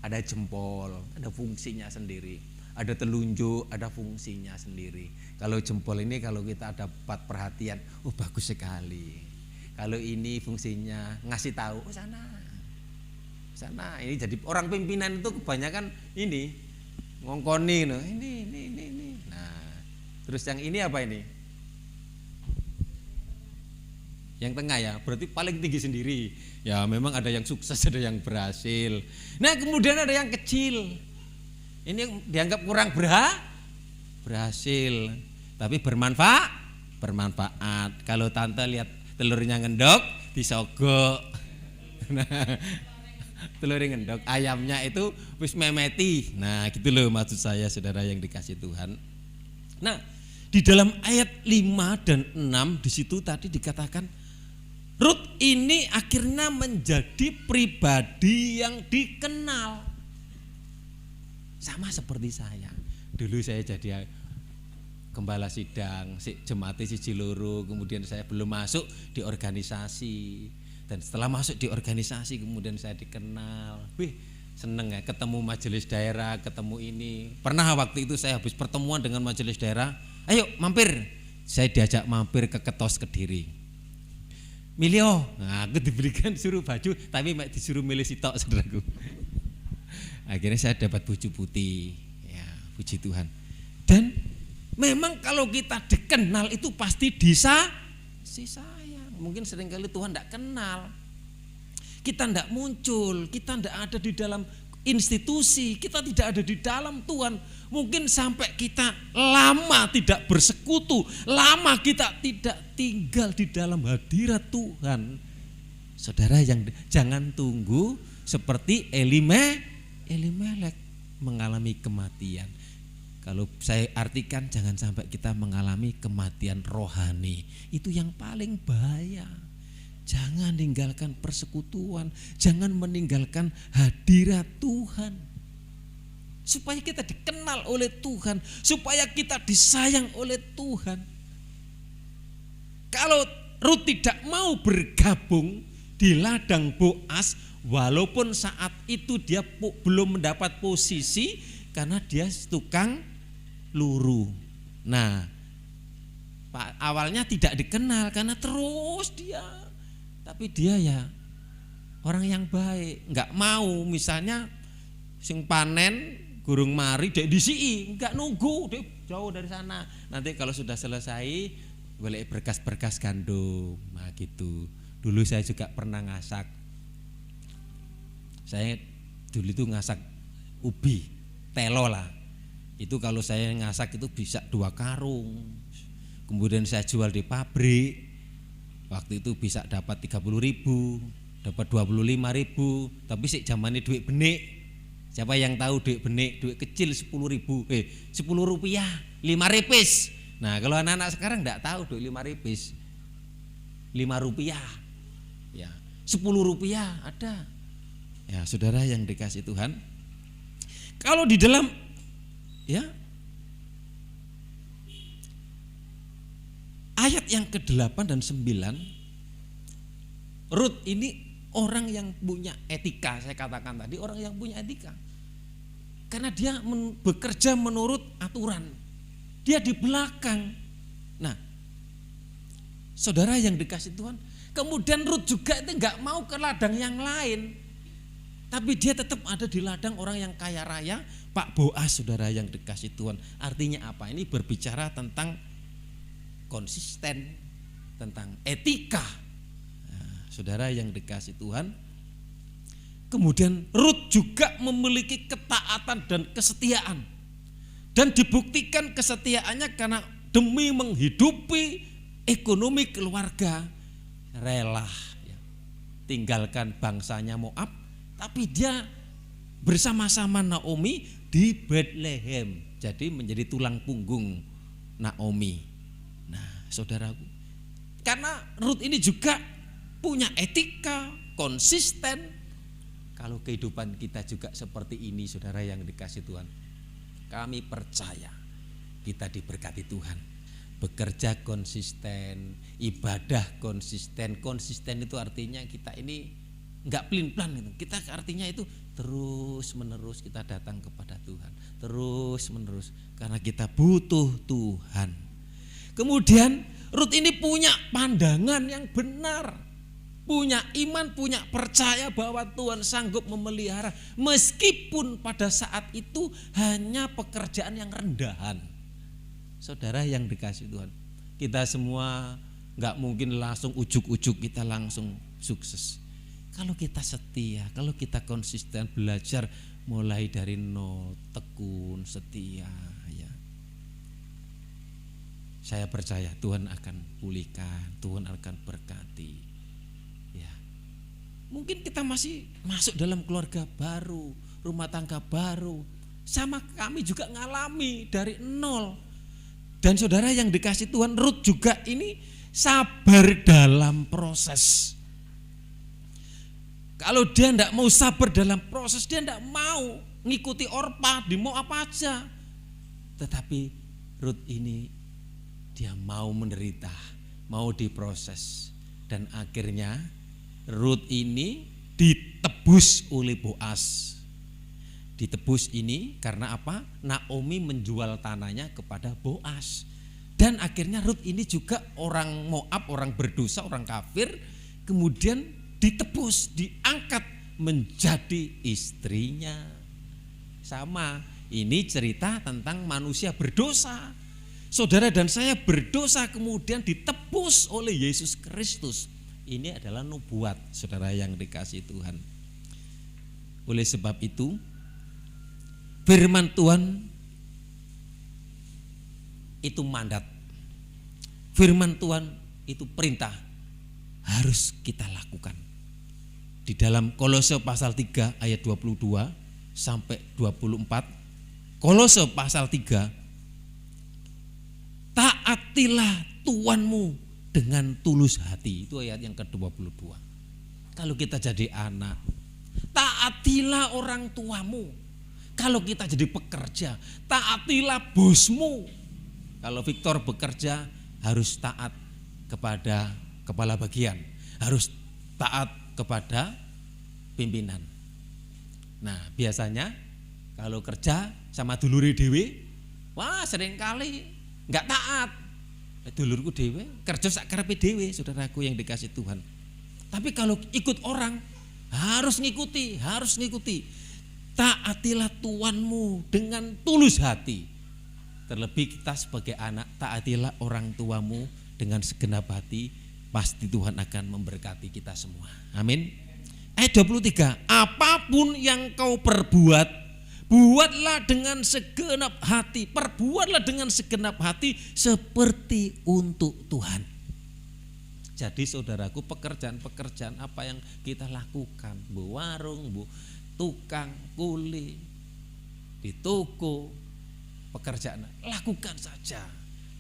Ada jempol, ada fungsinya sendiri. Ada telunjuk, ada fungsinya sendiri. Kalau jempol ini kalau kita dapat perhatian, oh bagus sekali. Kalau ini fungsinya ngasih tahu, oh sana. Ini jadi orang pimpinan itu kebanyakan ini ngongkoni no. Ini. Nah, terus yang ini apa ini? Yang tengah ya, berarti paling tinggi sendiri. Ya memang ada yang sukses, ada yang berhasil. Nah kemudian ada yang kecil. Ini yang dianggap kurang berhasil, tapi bermanfaat. Kalau tante lihat telurnya ngendok, disogok. Nah, telur ngendok, ayamnya itu wis memeti. Nah, gitu loh maksud saya saudara yang dikasih Tuhan. Nah, di dalam ayat 5 dan 6 di situ tadi dikatakan Ruth ini akhirnya menjadi pribadi yang dikenal. Sama seperti saya. Dulu saya jadi gembala sidang, jemaat siji loro, kemudian saya belum masuk di organisasi. Dan setelah masuk di organisasi kemudian saya dikenal. Wih, seneng ya ketemu majelis daerah, ketemu ini. Pernah waktu itu saya habis pertemuan dengan majelis daerah, ayo mampir. Saya diajak mampir ke Ketos Kediri. Milih, nah, aku diberikan suruh baju, tapi disuruh milih sitok saudaraku. Akhirnya saya dapat baju putih, ya puji Tuhan. Dan memang kalau kita dikenal itu pasti disayang. Mungkin seringkali Tuhan tidak kenal, kita tidak muncul, kita tidak ada di dalam institusi, kita tidak ada di dalam Tuhan. Mungkin sampai kita lama tidak bersekutu, lama kita tidak tinggal di dalam hadirat Tuhan. Saudara yang jangan tunggu seperti Elimelek mengalami kematian. Kalau saya artikan jangan sampai kita mengalami kematian rohani. Itu yang paling bahaya. Jangan meninggalkan persekutuan, jangan meninggalkan hadirat Tuhan. Supaya kita dikenal oleh Tuhan, supaya kita disayang oleh Tuhan. Kalau Ruth tidak mau bergabung di ladang Boas, walaupun saat itu dia belum mendapat posisi karena dia tukang luru. Nah, awalnya tidak dikenal karena terus dia, tapi dia ya orang yang baik, nggak mau misalnya sing panen gurung mari dek disii, nggak nunggu, dek jauh dari sana. Nanti kalau sudah selesai boleh berkas-berkas gandum. Nah gitu. Dulu saya juga pernah ngasak. Saya dulu itu ngasak ubi, telo lah. Itu kalau saya ngasak itu bisa 2 karung. Kemudian saya jual di pabrik. Waktu itu bisa dapat 30.000, dapat 25.000. Tapi sih zamannya duit benik. Siapa yang tahu duit benik, duit kecil 10.000, 10 rupiah, 5 ripis. Nah kalau anak-anak sekarang enggak tahu duit 5 ripis, 5 rupiah, ya 10 rupiah ada. Ya saudara yang dikasih Tuhan, kalau di dalam ya ayat yang ke-8 dan 9, Ruth ini orang yang punya etika. Saya katakan tadi orang yang punya etika, karena dia bekerja menurut aturan. Dia di belakang. Nah saudara yang dikasih Tuhan, kemudian Ruth juga itu enggak mau ke ladang yang lain, tapi dia tetap ada di ladang orang yang kaya raya, Pak Boas, saudara yang dikasih Tuhan. Artinya apa? Ini berbicara tentang konsisten, tentang etika. Nah, saudara yang dikasih Tuhan, kemudian Ruth juga memiliki ketaatan dan kesetiaan. Dan dibuktikan kesetiaannya karena demi menghidupi ekonomi keluarga rela ya, tinggalkan bangsanya Moab, tapi dia bersama-sama Naomi di Bethlehem, jadi menjadi tulang punggung Naomi. Nah saudaraku, karena Ruth ini juga punya etika, konsisten. Kalau kehidupan kita juga seperti ini saudara yang dikasih Tuhan, kami percaya kita diberkati Tuhan. Bekerja konsisten, ibadah konsisten. Konsisten itu artinya kita ini enggak pelin-pelan gitu. Kita artinya itu terus menerus kita datang kepada Tuhan, terus menerus karena kita butuh Tuhan. Kemudian Ruth ini punya pandangan yang benar, punya iman, punya percaya bahwa Tuhan sanggup memelihara meskipun pada saat itu hanya pekerjaan yang rendahan. Saudara yang dikasih Tuhan, kita semua enggak mungkin langsung ujuk-ujuk kita langsung sukses. Kalau kita setia, kalau kita konsisten belajar mulai dari nol, tekun, setia ya. Saya percaya Tuhan akan pulihkan, Tuhan akan berkati. Ya. Mungkin kita masih masuk dalam keluarga baru, rumah tangga baru. Sama kami juga ngalami dari nol. Dan saudara yang dikasih Tuhan, Ruth juga ini sabar dalam proses. Kalau dia tidak mau sabar dalam proses, dia tidak mau ngikuti Orpa, dia mau apa aja. Tetapi Ruth ini dia mau menderita, mau diproses. Dan akhirnya Ruth ini ditebus oleh Boas. Ditebus ini karena apa? Naomi menjual tanahnya kepada Boas. Dan akhirnya Ruth ini juga orang Moab, orang berdosa, orang kafir, kemudian ditebus, diangkat menjadi istrinya. Sama, ini cerita tentang manusia berdosa. Saudara dan saya berdosa kemudian ditebus oleh Yesus Kristus. Ini adalah nubuat, saudara yang dikasih Tuhan. Oleh sebab itu, firman Tuhan itu mandat. Firman Tuhan itu perintah, harus kita lakukan. Di dalam Kolose pasal 3 ayat 22 sampai 24. Kolose pasal 3, taatilah Tuhanmu dengan tulus hati. Itu ayat yang ke-22. Kalau kita jadi anak, taatilah orang tuamu. Kalau kita jadi pekerja, taatilah bosmu. Kalau Victor bekerja, harus taat kepada kepala bagian, harus taat kepada pimpinan. Nah, biasanya kalau kerja sama dulure dhewe, wah seringkali enggak taat. Dulurku dhewe kerja sak karepe dhewe, saudaraku yang dikasih Tuhan. Tapi kalau ikut orang harus ngikuti. Taatilah Tuhanmu dengan tulus hati. Terlebih kita sebagai anak, taatilah orang tuamu dengan segenap hati, pasti Tuhan akan memberkati kita semua. Amin. Ayat 23, apapun yang kau perbuat, buatlah dengan segenap hati, perbuatlah dengan segenap hati seperti untuk Tuhan. Jadi saudaraku, pekerjaan-pekerjaan apa yang kita lakukan, bu warung, bu tukang kuli, di toko, pekerjaan, lakukan saja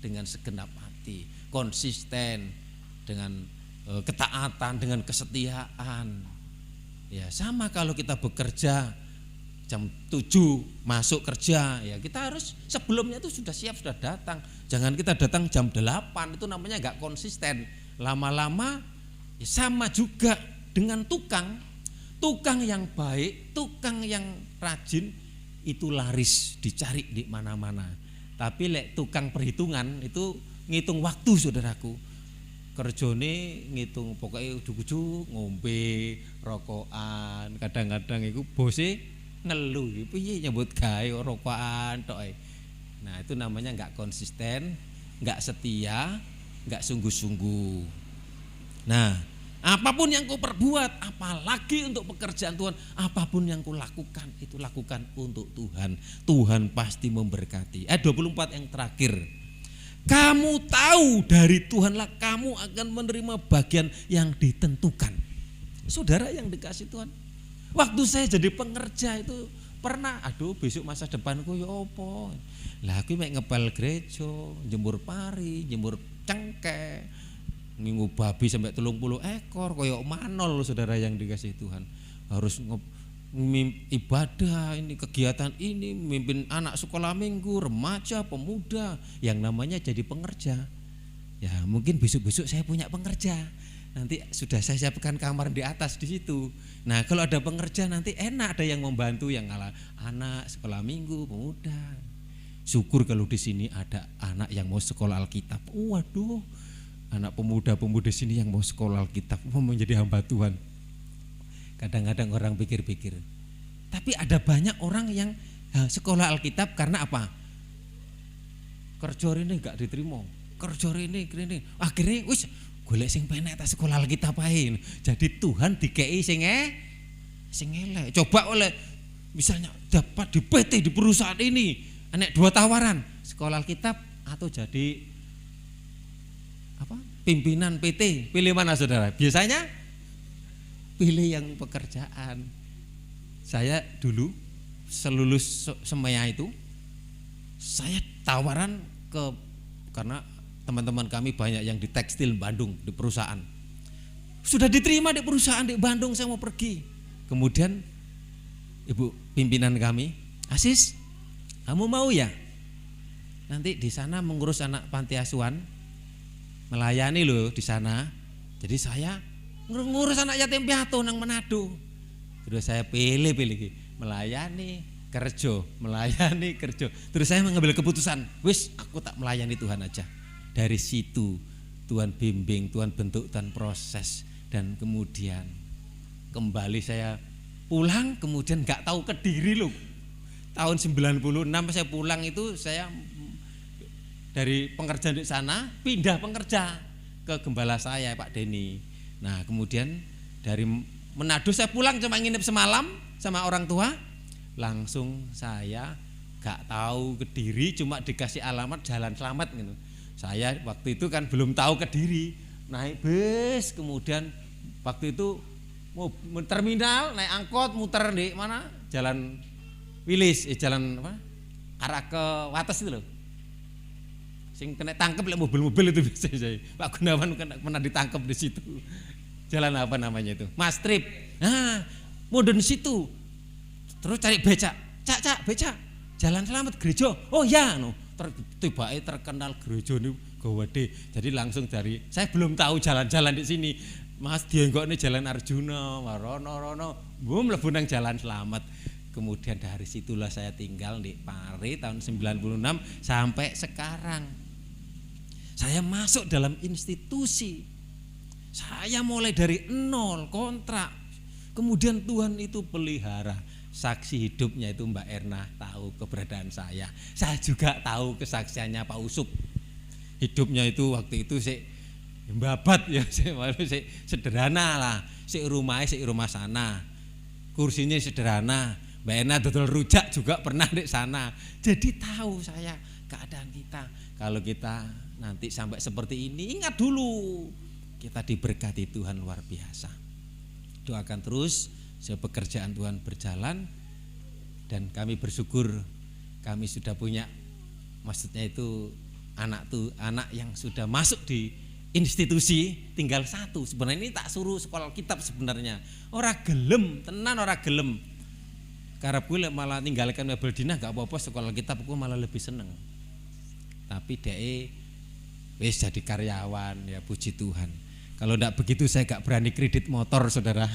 dengan segenap hati, konsisten, dengan ketaatan, dengan kesetiaan. Ya sama kalau kita bekerja jam 7 masuk kerja, ya kita harus sebelumnya itu sudah siap, sudah datang. Jangan kita datang jam 8, itu namanya enggak konsisten. Lama-lama ya sama juga dengan tukang yang baik, tukang yang rajin itu laris, dicari di mana-mana. Tapi lek tukang perhitungan itu ngitung waktu, saudaraku. Kerjane ngitung pokoknya ujug-ujug ngombe, rokokan, kadang-kadang iku bose ngelu, piye nyebut gawe rokokan tok. Nah, itu namanya enggak konsisten, enggak setia, enggak sungguh-sungguh. Nah, apapun yang kau perbuat, apalagi untuk pekerjaan Tuhan, apapun yang kau lakukan, itu lakukan untuk Tuhan. Tuhan pasti memberkati. Ayat 24 yang terakhir. Kamu tahu dari Tuhanlah kamu akan menerima bagian yang ditentukan. Saudara yang dikasih Tuhan, waktu saya jadi pengerja itu pernah, aduh besok masa depanku ya apa? Lah aku mek ngepel gereja, jemur pari, jemur cengkeh, minggu babi sampai 30 ekor, koyok manol, saudara yang dikasih Tuhan. Harus ibadah ini, kegiatan ini, mimpin anak sekolah minggu, remaja, pemuda, yang namanya jadi pengerja. Ya mungkin besok-besok saya punya pengerja, nanti sudah saya siapkan kamar di atas di situ. Nah kalau ada pengerja nanti enak, ada yang membantu, yang ngalah anak sekolah minggu, pemuda. Syukur kalau di sini ada anak yang mau sekolah Alkitab. Waduh, anak pemuda-pemuda sini yang mau sekolah Alkitab, mau menjadi hamba Tuhan. Kadang-kadang orang pikir-pikir, tapi ada banyak orang yang sekolah Alkitab karena apa? Kerja ini enggak diterima, kerja ini, akhirnya wis golek sing penek ta sekolah Alkitab ae. Jadi Tuhan dikei sing elek. Coba oleh misalnya dapat di PT, di perusahaan ini, enek 2 tawaran, sekolah Alkitab atau jadi apa? Pimpinan PT. Pilih mana, saudara? Biasanya pilih yang pekerjaan. Saya dulu selulus semea itu, saya tawaran karena teman-teman kami banyak yang di tekstil Bandung, di perusahaan. Sudah diterima di perusahaan di Bandung, saya mau pergi. Kemudian ibu pimpinan kami, Asis, kamu mau ya? Nanti di sana mengurus anak panti asuhan, melayani loh di sana. Jadi saya ngurus anak yatim piatu nang Manado. Terus saya pilih melayani kerja. Terus saya mengambil keputusan, wis aku tak melayani Tuhan aja. Dari situ Tuhan bimbing, Tuhan bentuk, Tuhan proses, dan kemudian kembali saya pulang, kemudian nggak tahu Kediri loh. Tahun 96 saya pulang itu, saya dari pengerjaan di sana pindah pengerja ke gembala saya Pak Denny. Nah kemudian dari Manado saya pulang cuma nginep semalam sama orang tua, langsung saya gak tahu Kediri, cuma dikasih alamat Jalan Selamat gitu. Saya waktu itu kan belum tahu Kediri, naik bus, kemudian waktu itu mau terminal naik angkot muter di mana Jalan Wilis, jalan apa? Arah ke Wates itu loh. Sing kena tangkep lek mobil-mobil itu bisa saya. Pak Gunawan kan pernah ditangkap di situ. Jalan apa namanya itu? Mas Trip. Nah, modern situ. Terus cari becak. Cak, becak. Jalan Selamat gereja. Oh ya, no. Tiba-tiba terkenal gereja ini gawede. Jadi langsung dari saya belum tahu jalan-jalan di sini. Mas dienggok ini Jalan Arjuna, Rono. Bum mlebu nang Jalan Selamat. Kemudian dari situlah saya tinggal di Pare tahun 96 sampai sekarang. Saya masuk dalam institusi. Saya mulai dari nol kontrak. Kemudian Tuhan itu pelihara. Saksi hidupnya itu Mbak Erna tahu keberadaan saya. Saya juga tahu kesaksiannya Pak Usup. Hidupnya itu waktu itu sih babat ya, sih sederhana lah. Si rumah sana. Kursinya sederhana. Mbak Erna dodol rujak juga pernah di sana. Jadi tahu saya keadaan kita. Kalau kita nanti sampai seperti ini, ingat dulu kita diberkati Tuhan luar biasa. Doakan terus pekerjaan Tuhan berjalan, dan kami bersyukur kami sudah punya, maksudnya itu anak yang sudah masuk di institusi, tinggal satu. Sebenarnya ini tak suruh sekolah kitab sebenarnya. Ora gelem, tenan ora gelem. Karena gue malah tinggalkan mebel dinah gak apa-apa, sekolah kitab gue malah lebih seneng. Tapi dia wis jadi karyawan, ya puji Tuhan. Kalau enggak begitu saya gak berani kredit motor, saudara.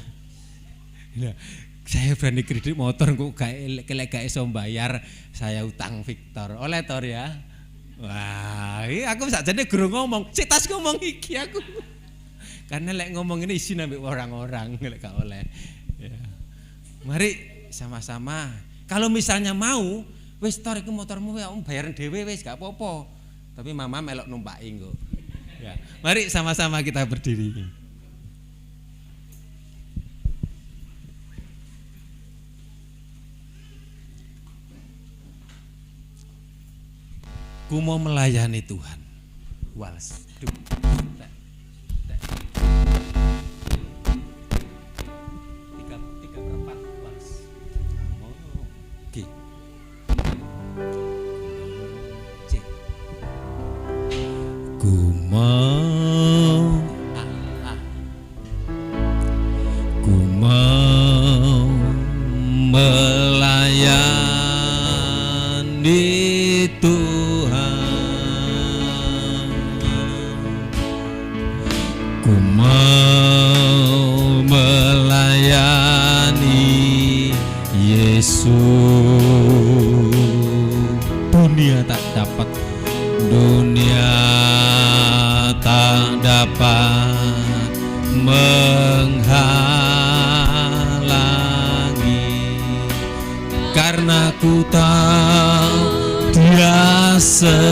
Nah, saya berani kredit motor kok gak iso bayar, saya utang Victor. Oleh Tor ya. Wah, aku sakjane guru ngomong, sik tas ngomong iki aku. Karena lek ngomong ini isi nambah orang-orang, lek gak oleh. Ya. Mari sama-sama. Kalau misalnya mau, wis Tor iku motormu ya bayaran dhewe wis gak apa-apa. Tapi mama melok numpaki kok. Ya, mari sama-sama kita berdiri. Ku mau melayani Tuhan. Wals. Tiga berempat wals. Oke. Ku mau melayani Tuhan. Ku mau melayani Yesus. Dunia tak dapat, dunia tak dapat menghalangi, karena ku tahu Dia serta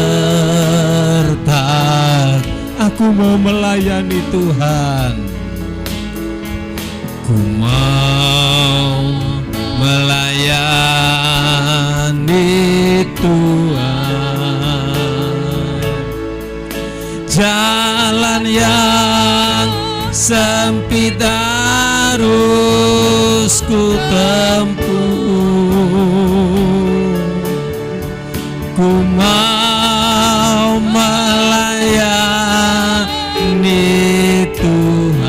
aku mau melayani Tuhan. Ku mau melayani Tuhan. Jalan yang sempit dan harus ku tempuh. Ku mau melayani Tuhan.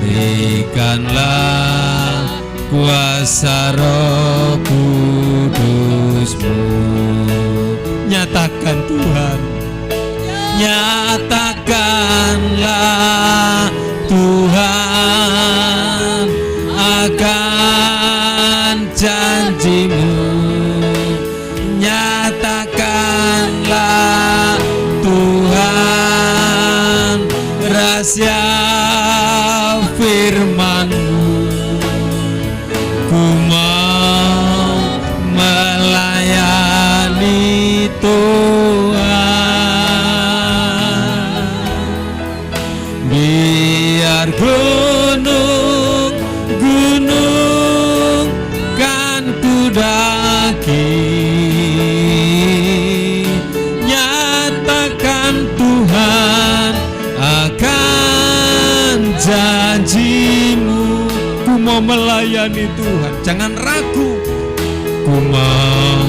Berikanlah kuasa Roh Kudus-Mu. Nyatakan Tuhan, nyatakanlah Tuhan akan janji-Mu. Nyatakanlah Tuhan rahasia firman-Mu. Ku mau melayani Tuhan. Biar gunung-gunung kan ku daki, nyatakan Tuhan akan janji-Mu. Ku mau melayani Tuhan, jangan ragu. Ku mau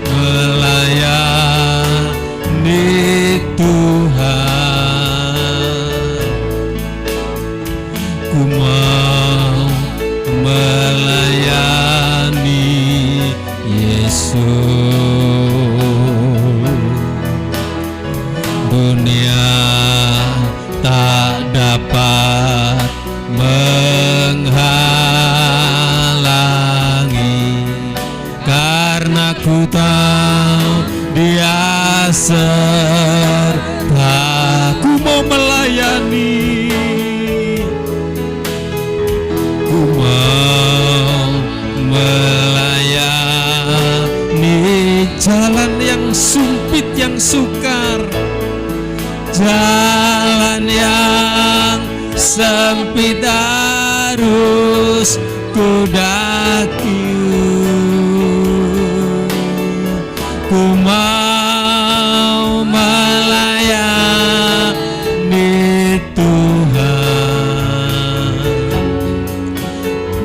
melayani Tuhan. Ku mau melayani Yesus. Dunia tak dapat menghalangi, karena ku tahu Dia serta. Ku mau melayani, ku mau melayani. Jalan yang sumpit, yang sukar, jalan yang sempit harus ku daki. Ku mau melayani Tuhan.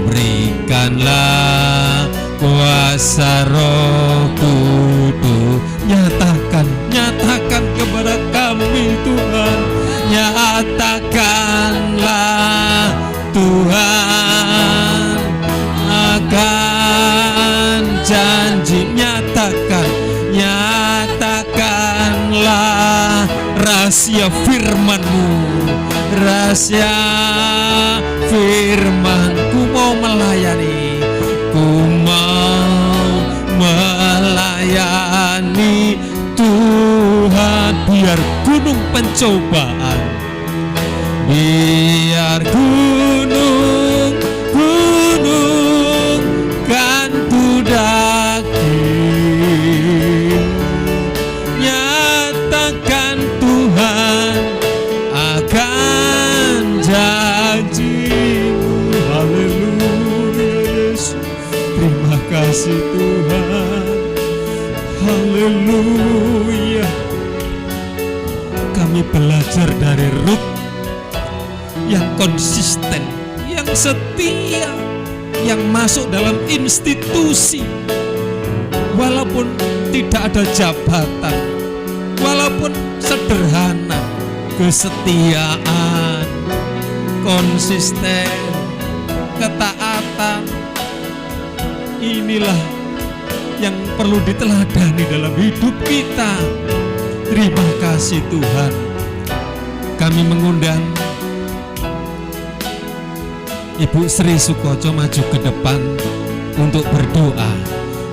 Berikanlah kuasa Roh Kudus. Nyatakan kepada kami Tuhan. Nyatakanlah Tuhan akan janji. Nyatakanlah rahasia firman-Mu. Rahasia firman. Ku mau melayani, ku mau melayani Tuhan. Biar gunung pencobaan, biar gunung kan ku daki, nyatakan Tuhan akan janji-Mu. Haleluya Yesus, terima kasih Tuhan. Haleluya. Kami belajar dari Rut yang konsisten, yang setia, yang masuk dalam institusi. Walaupun tidak ada jabatan, walaupun sederhana, kesetiaan, konsisten, ketaatan, inilah yang perlu diteladani dalam hidup kita. Terima kasih Tuhan. Kami mengundang Ibu Sri Sukoco maju ke depan untuk berdoa.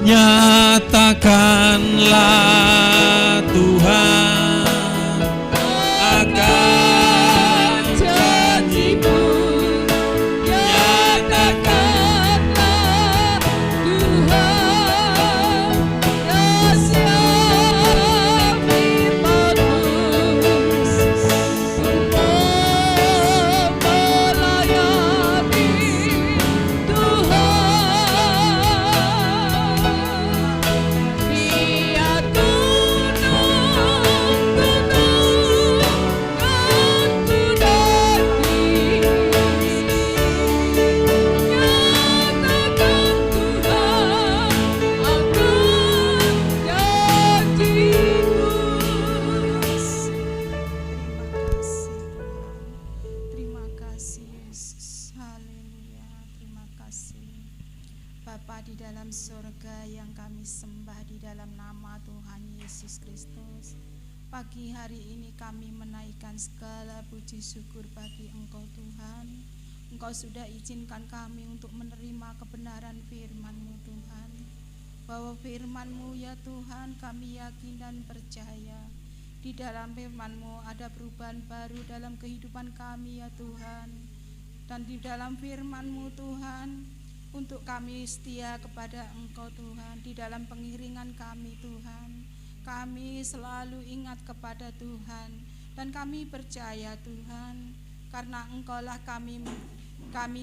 Nyatakanlah Tuhan akan janji-Mu. Nyatakanlah Tuhan rahasia firman-Mu. Melayani Tuhan. Biar kami sembah di dalam nama Tuhan Yesus Kristus. Pagi hari ini kami menaikkan segala puji syukur bagi Engkau Tuhan. Engkau sudah izinkan kami untuk menerima kebenaran firman-Mu Tuhan. Bahwa firman-Mu ya Tuhan kami yakin dan percaya. Di dalam firman-Mu ada perubahan baru dalam kehidupan kami ya Tuhan. Dan di dalam firman-Mu Tuhan, untuk kami setia kepada Engkau Tuhan. Di dalam pengiringan kami Tuhan, kami selalu ingat kepada Tuhan. Dan kami percaya Tuhan, karena Engkaulah kami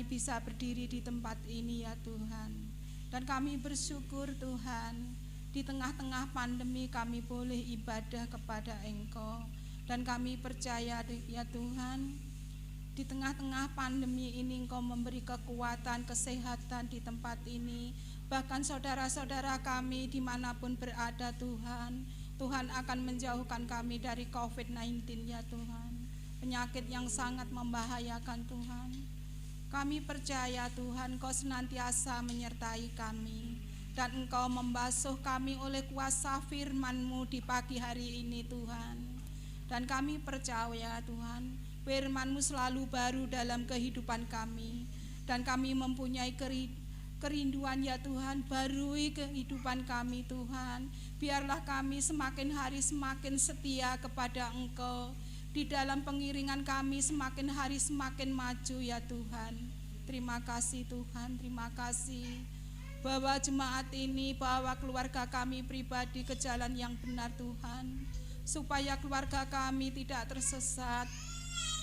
bisa berdiri di tempat ini ya Tuhan. Dan kami bersyukur Tuhan, di tengah-tengah pandemi kami boleh ibadah kepada Engkau. Dan kami percaya ya Tuhan, di tengah-tengah pandemi ini Engkau memberi kekuatan, kesehatan di tempat ini. Bahkan saudara-saudara kami dimanapun berada Tuhan, Tuhan akan menjauhkan kami dari COVID-19 ya Tuhan. Penyakit yang sangat membahayakan Tuhan. Kami percaya Tuhan Engkau senantiasa menyertai kami. Dan Engkau membasuh kami oleh kuasa firman-Mu di pagi hari ini Tuhan. Dan kami percaya Tuhan, firman-Mu selalu baru dalam kehidupan kami. Dan kami mempunyai kerinduan ya Tuhan, barui kehidupan kami Tuhan. Biarlah kami semakin hari semakin setia kepada Engkau. Di dalam pengiringan kami semakin hari semakin maju ya Tuhan. Terima kasih Tuhan, terima kasih. Bawa jemaat ini, bawa keluarga kami pribadi ke jalan yang benar Tuhan. Supaya keluarga kami tidak tersesat.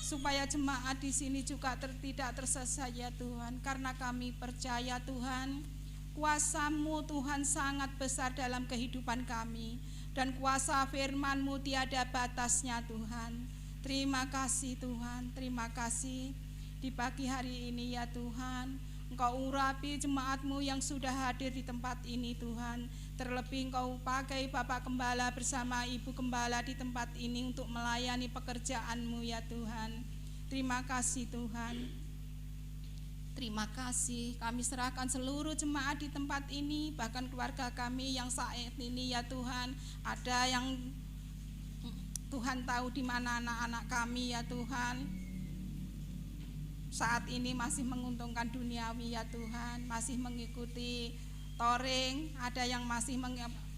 Supaya jemaat di sini juga tidak tersesat ya Tuhan. Karena kami percaya Tuhan, kuasa-Mu Tuhan sangat besar dalam kehidupan kami. Dan kuasa firman-Mu tiada batasnya Tuhan. Terima kasih Tuhan, terima kasih. Di pagi hari ini ya Tuhan, Engkau urapi jemaat-Mu yang sudah hadir di tempat ini Tuhan. Terlebih Engkau pakai Bapak Gembala bersama Ibu Gembala di tempat ini untuk melayani pekerjaan-Mu ya Tuhan. Terima kasih Tuhan. Terima kasih. Kami serahkan seluruh jemaat di tempat ini, bahkan keluarga kami yang saat ini ya Tuhan. Ada yang Tuhan tahu di mana anak-anak kami ya Tuhan. Saat ini masih menguntungkan duniawi ya Tuhan, masih mengikuti touring, ada yang masih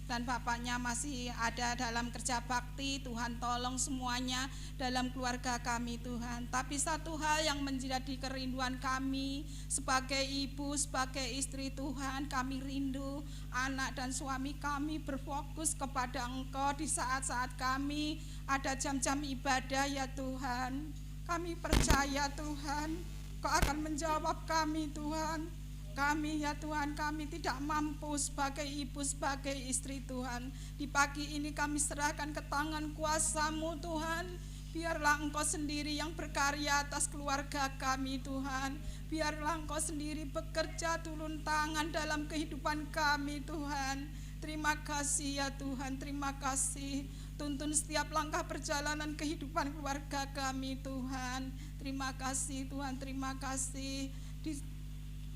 dan bapaknya masih ada dalam kerja bakti. Tuhan tolong semuanya dalam keluarga kami Tuhan. Tapi satu hal yang menjadi kerinduan kami sebagai ibu, sebagai istri Tuhan, kami rindu anak dan suami kami berfokus kepada Engkau di saat-saat kami ada jam-jam ibadah ya Tuhan. Kami percaya Tuhan, Kau akan menjawab kami Tuhan. Kami ya Tuhan, kami tidak mampu sebagai ibu, sebagai istri Tuhan. Di pagi ini kami serahkan ke tangan kuasa-Mu Tuhan. Biarlah Engkau sendiri yang berkarya atas keluarga kami Tuhan. Biarlah Engkau sendiri bekerja turun tangan dalam kehidupan kami Tuhan. Terima kasih ya Tuhan, terima kasih. Tuntun setiap langkah perjalanan kehidupan keluarga kami Tuhan. Terima kasih Tuhan, terima kasih.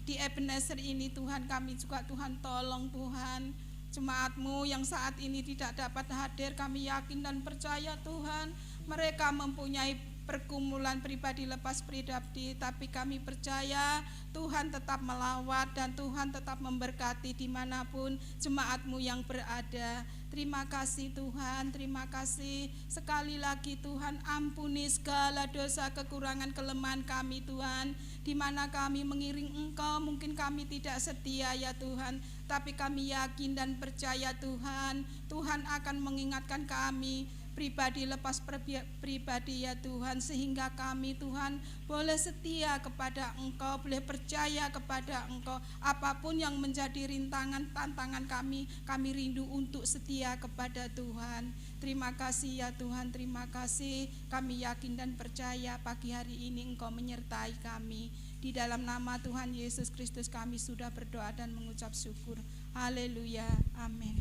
Di Ebenezer ini Tuhan, kami juga Tuhan tolong Tuhan jemaat-Mu yang saat ini tidak dapat hadir. Kami yakin dan percaya Tuhan, mereka mempunyai pergumulan pribadi lepas pribadi, tapi kami percaya Tuhan tetap melawat dan Tuhan tetap memberkati dimanapun jemaat-Mu yang berada. Terima kasih Tuhan, terima kasih. Sekali lagi Tuhan, ampuni segala dosa, kekurangan, kelemahan kami Tuhan. Di mana kami mengiring Engkau, mungkin kami tidak setia ya Tuhan, tapi kami yakin dan percaya Tuhan, Tuhan akan mengingatkan kami pribadi lepas pribadi ya Tuhan, sehingga kami Tuhan boleh setia kepada Engkau, boleh percaya kepada Engkau. Apapun yang menjadi rintangan, tantangan kami rindu untuk setia kepada Tuhan. Terima kasih ya Tuhan, terima kasih. Kami yakin dan percaya pagi hari ini Engkau menyertai kami. Di dalam nama Tuhan Yesus Kristus kami sudah berdoa dan mengucap syukur. Haleluya, amin.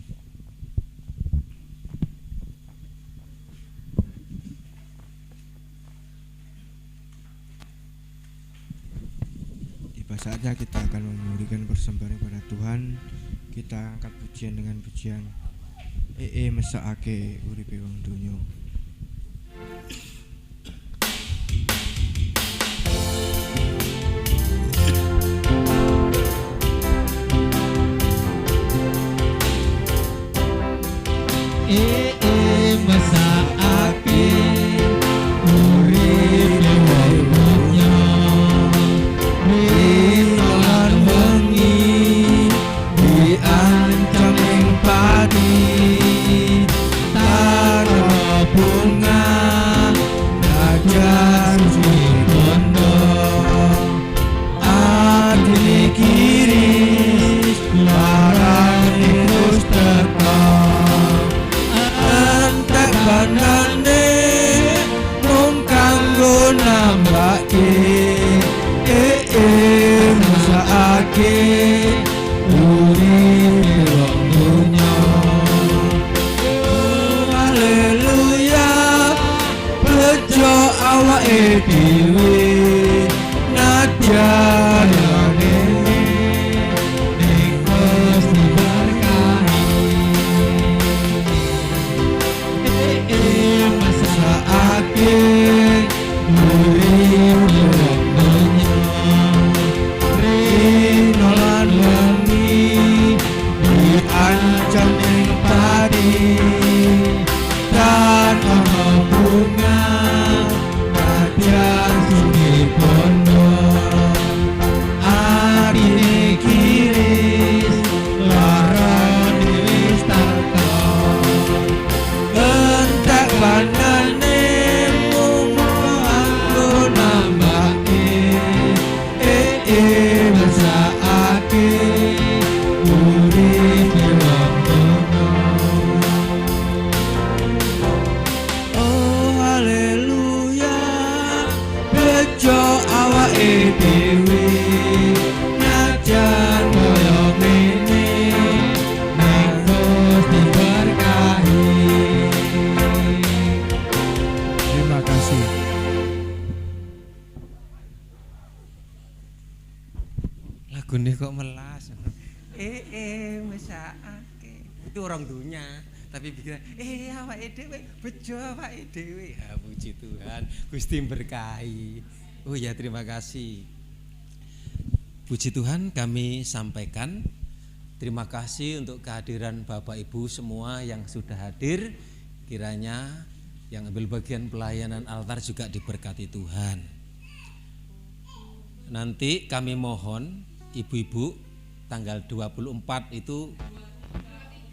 saatnya kita akan memberikan persembahan kepada Tuhan. Kita angkat pujian dengan pujian mesakake uripe wong donya. Mesakake uripe wong donya, rino lan wengi diancam ing padi, tanah bunga najan bondo, adine kiri larane terus teka. Bandane mung kanggo nambake mesakake uripe wong donya. Haleluya, bejo awake dhewe najan ngene ning Gusti berkahi. Mesakake uripe wong donya, rino lan wengi diancam ing padi, tanah bunga nadyan sing bondo, adine kiris larane wis teka. Entek bandane mung kanggo nambake mesakake uripe wong donya. Oh haleluya, bejo awake dhewe najan koyo ngene ning Gusti berkahi. Terima kasih. Lagune kok melas. Mesakake. Itu orang dunia, tapi bikin awake dhewe, bejo awake dhewe. Ya puji Tuhan, Gusti berkahi. Oh ya, terima kasih. Puji Tuhan, kami sampaikan terima kasih untuk kehadiran Bapak Ibu semua yang sudah hadir. Kiranya yang ambil bagian pelayanan altar juga diberkati Tuhan. Nanti kami mohon ibu-ibu tanggal 24 itu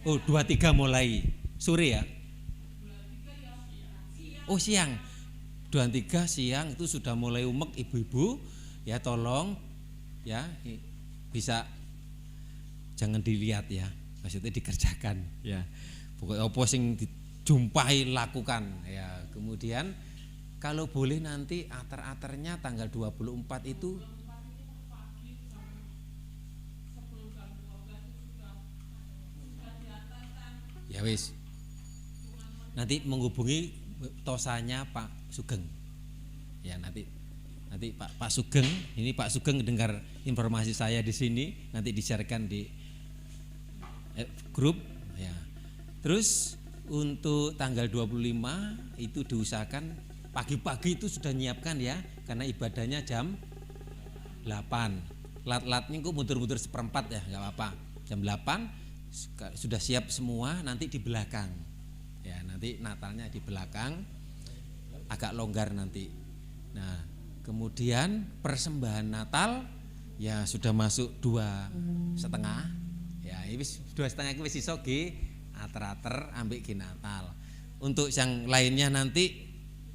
23 mulai sore ya. Oh siang. 23 siang itu sudah mulai umek ibu-ibu ya, tolong ya bisa jangan dilihat ya, maksudnya dikerjakan ya. Pokoknya apa sing dijumpai lakukan ya. Kemudian kalau boleh nanti ater-aternya tanggal 24 itu ya wis. Nanti menghubungi tosanya Pak Sugeng. Ya nanti Pak Sugeng, ini Pak Sugeng dengar informasi saya di sini, nanti di-share-kan di grup ya. Terus untuk tanggal 25 itu diusahakan pagi-pagi itu sudah nyiapkan ya, karena ibadahnya jam 8. Lat-latnya kok mundur-mundur seperempat ya, nggak apa-apa. Jam 8 sudah siap semua, nanti di belakang. Ya, nanti Natalnya di belakang, agak longgar nanti. Nah, kemudian persembahan Natal ya sudah masuk 2,5. Ya, ini 2,5 iki wis iso ge ater-ater ambek ge Natal. Untuk yang lainnya nanti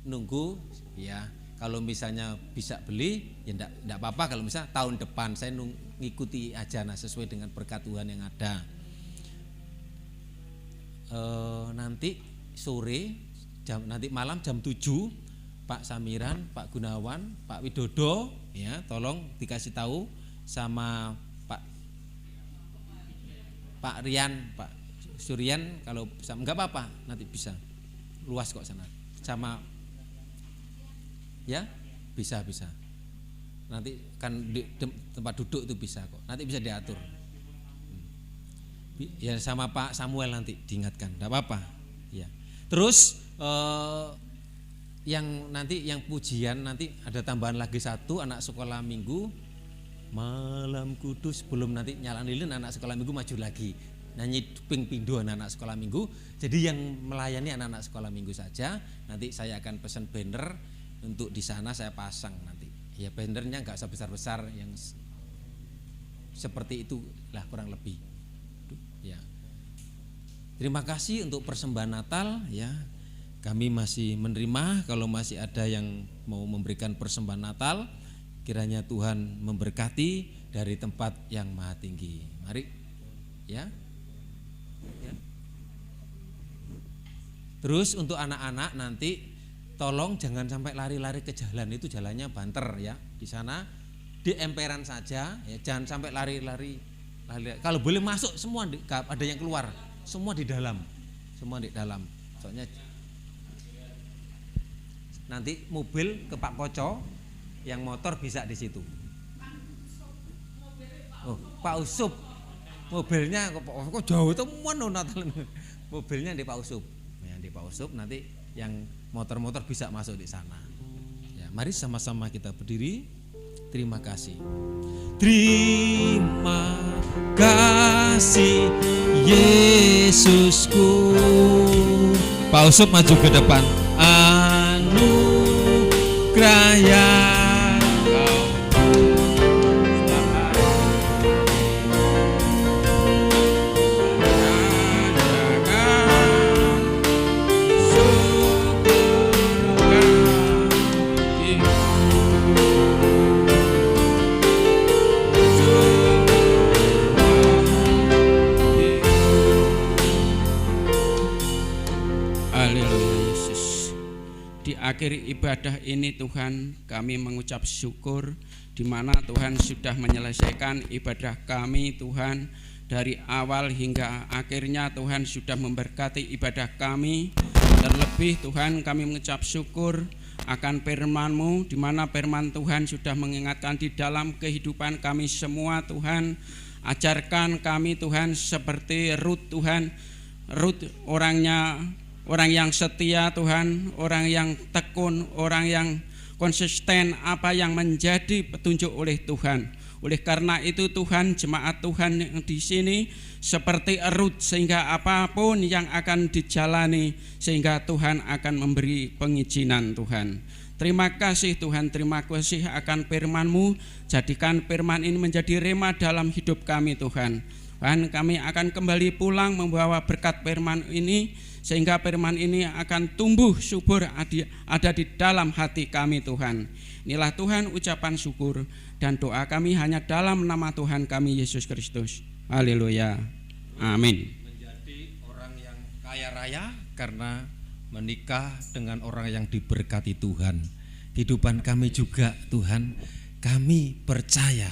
nunggu ya. Kalau misalnya bisa beli ya enggak apa-apa, kalau misalnya tahun depan saya ngikuti aja nah sesuai dengan berkat Tuhan yang ada. Nanti sore nanti malam jam 7 Pak Samiran, Pak Gunawan, Pak Widodo ya, tolong dikasih tahu sama Pak Rian, Pak Suryan, kalau enggak apa-apa nanti bisa luas kok sana. Sama ya bisa nanti kan di tempat duduk itu bisa kok, nanti bisa diatur. Ya sama Pak Samuel nanti diingatkan, tidak apa-apa. Ya. Terus yang nanti yang pujian nanti ada tambahan lagi satu, anak sekolah minggu malam kudus, belum nanti nyala lilin anak sekolah minggu maju lagi nyanyi ping pindo anak sekolah minggu. Jadi yang melayani anak-anak sekolah minggu saja. Nanti saya akan pesan banner untuk di sana saya pasang nanti. Ya bannernya nggak sebesar-besar yang seperti itu lah kurang lebih. Ya. Terima kasih untuk persembahan Natal ya. Kami masih menerima, kalau masih ada yang mau memberikan persembahan Natal, kiranya Tuhan memberkati dari tempat yang maha tinggi. Mari ya. Ya. Terus untuk anak-anak nanti tolong jangan sampai lari-lari ke jalan, itu jalannya banter ya. Di sana di emperan saja ya, jangan sampai lari-lari. Kalau boleh masuk semua, ada yang keluar, semua di dalam. Semua di dalam. Soalnya nanti mobil ke Pak Koco, yang motor bisa di situ. Oh, Pak Usup. Mobilnya kok jauh temuan Natal. Mobilnya di Pak Usup. Ya, di Pak Usup nanti yang motor-motor bisa masuk di sana. Ya, mari sama-sama kita berdiri. Terima kasih. Terima kasih Yesusku. Pak Usup maju ke depan. Anugerah yang Kau akhir ibadah ini Tuhan, kami mengucap syukur di mana Tuhan sudah menyelesaikan ibadah kami Tuhan, dari awal hingga akhirnya Tuhan sudah memberkati ibadah kami. Terlebih Tuhan kami mengucap syukur akan firman-Mu, di mana firman Tuhan sudah mengingatkan di dalam kehidupan kami semua Tuhan. Ajarkan kami Tuhan seperti Rut Tuhan. Rut orang yang setia Tuhan, orang yang tekun, orang yang konsisten apa yang menjadi petunjuk oleh Tuhan. Oleh karena itu Tuhan, jemaat Tuhan yang di sini seperti Rut, sehingga apapun yang akan dijalani, sehingga Tuhan akan memberi pengizinan Tuhan. Terima kasih Tuhan, terima kasih akan firman-Mu. Jadikan firman ini menjadi rema dalam hidup kami Tuhan. Tuhan, kami akan kembali pulang membawa berkat firman ini, sehingga firman ini akan tumbuh subur ada di dalam hati kami Tuhan. Inilah Tuhan ucapan syukur dan doa kami hanya dalam nama Tuhan kami Yesus Kristus. Haleluya. Amin. Menjadi orang yang kaya raya karena menikah dengan orang yang diberkati Tuhan. Kehidupan kami juga Tuhan, kami percaya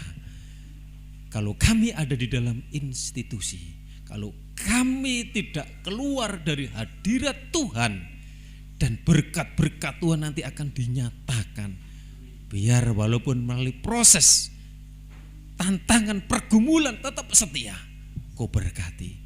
kalau kami ada di dalam institusi, kalau kami tidak keluar dari hadirat Tuhan, dan berkat-berkat Tuhan nanti akan dinyatakan. Biar walaupun melalui proses tantangan pergumulan tetap setia, Kau berkati.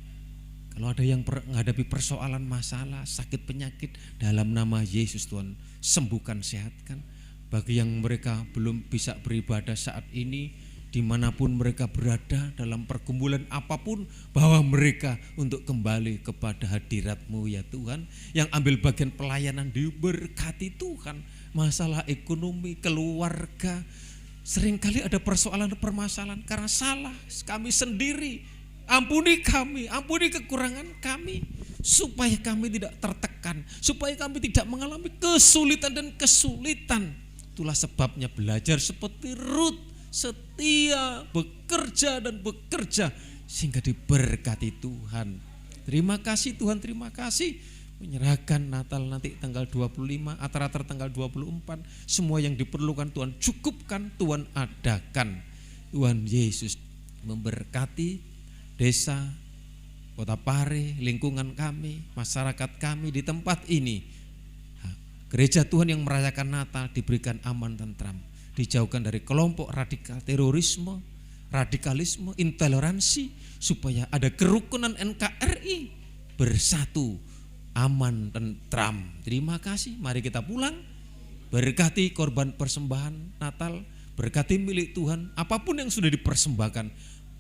Kalau ada yang menghadapi persoalan masalah, sakit penyakit, dalam nama Yesus Tuhan sembuhkan, sehatkan. Bagi yang mereka belum bisa beribadah saat ini, dimanapun mereka berada dalam pergumulan apapun, bawa mereka untuk kembali kepada hadirat-Mu ya Tuhan. Yang ambil bagian pelayanan diberkati Tuhan. Masalah ekonomi, keluarga, seringkali ada persoalan permasalahan karena salah kami sendiri. Ampuni kami, ampuni kekurangan kami, supaya kami tidak tertekan, supaya kami tidak mengalami kesulitan dan kesulitan. Itulah sebabnya belajar seperti Rut, setia, bekerja dan bekerja sehingga diberkati Tuhan. Terima kasih Tuhan, terima kasih. Menyerahkan Natal nanti tanggal 25, atar-atar tanggal 24, semua yang diperlukan Tuhan cukupkan, Tuhan adakan. Tuhan Yesus memberkati desa, Kota Pare, lingkungan kami, masyarakat kami di tempat ini. Gereja Tuhan yang merayakan Natal diberikan aman tentram. dijauhkan dari kelompok radikal, terorisme, radikalisme, intoleransi, supaya ada kerukunan NKRI bersatu, aman, tentram. Terima kasih. Mari kita pulang. Berkati korban persembahan Natal, berkati milik Tuhan, apapun yang sudah dipersembahkan,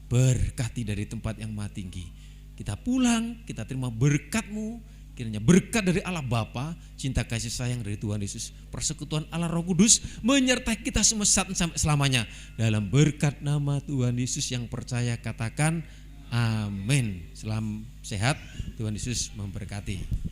berkati dari tempat yang maha tinggi. Kita pulang, kita terima berkat-Mu, kiranya berkat dari Allah Bapa, cinta kasih sayang dari Tuhan Yesus, persekutuan Allah Roh Kudus menyertai kita semua saat sampai selamanya. Dalam berkat nama Tuhan Yesus yang percaya katakan amin. Salam sehat, Tuhan Yesus memberkati.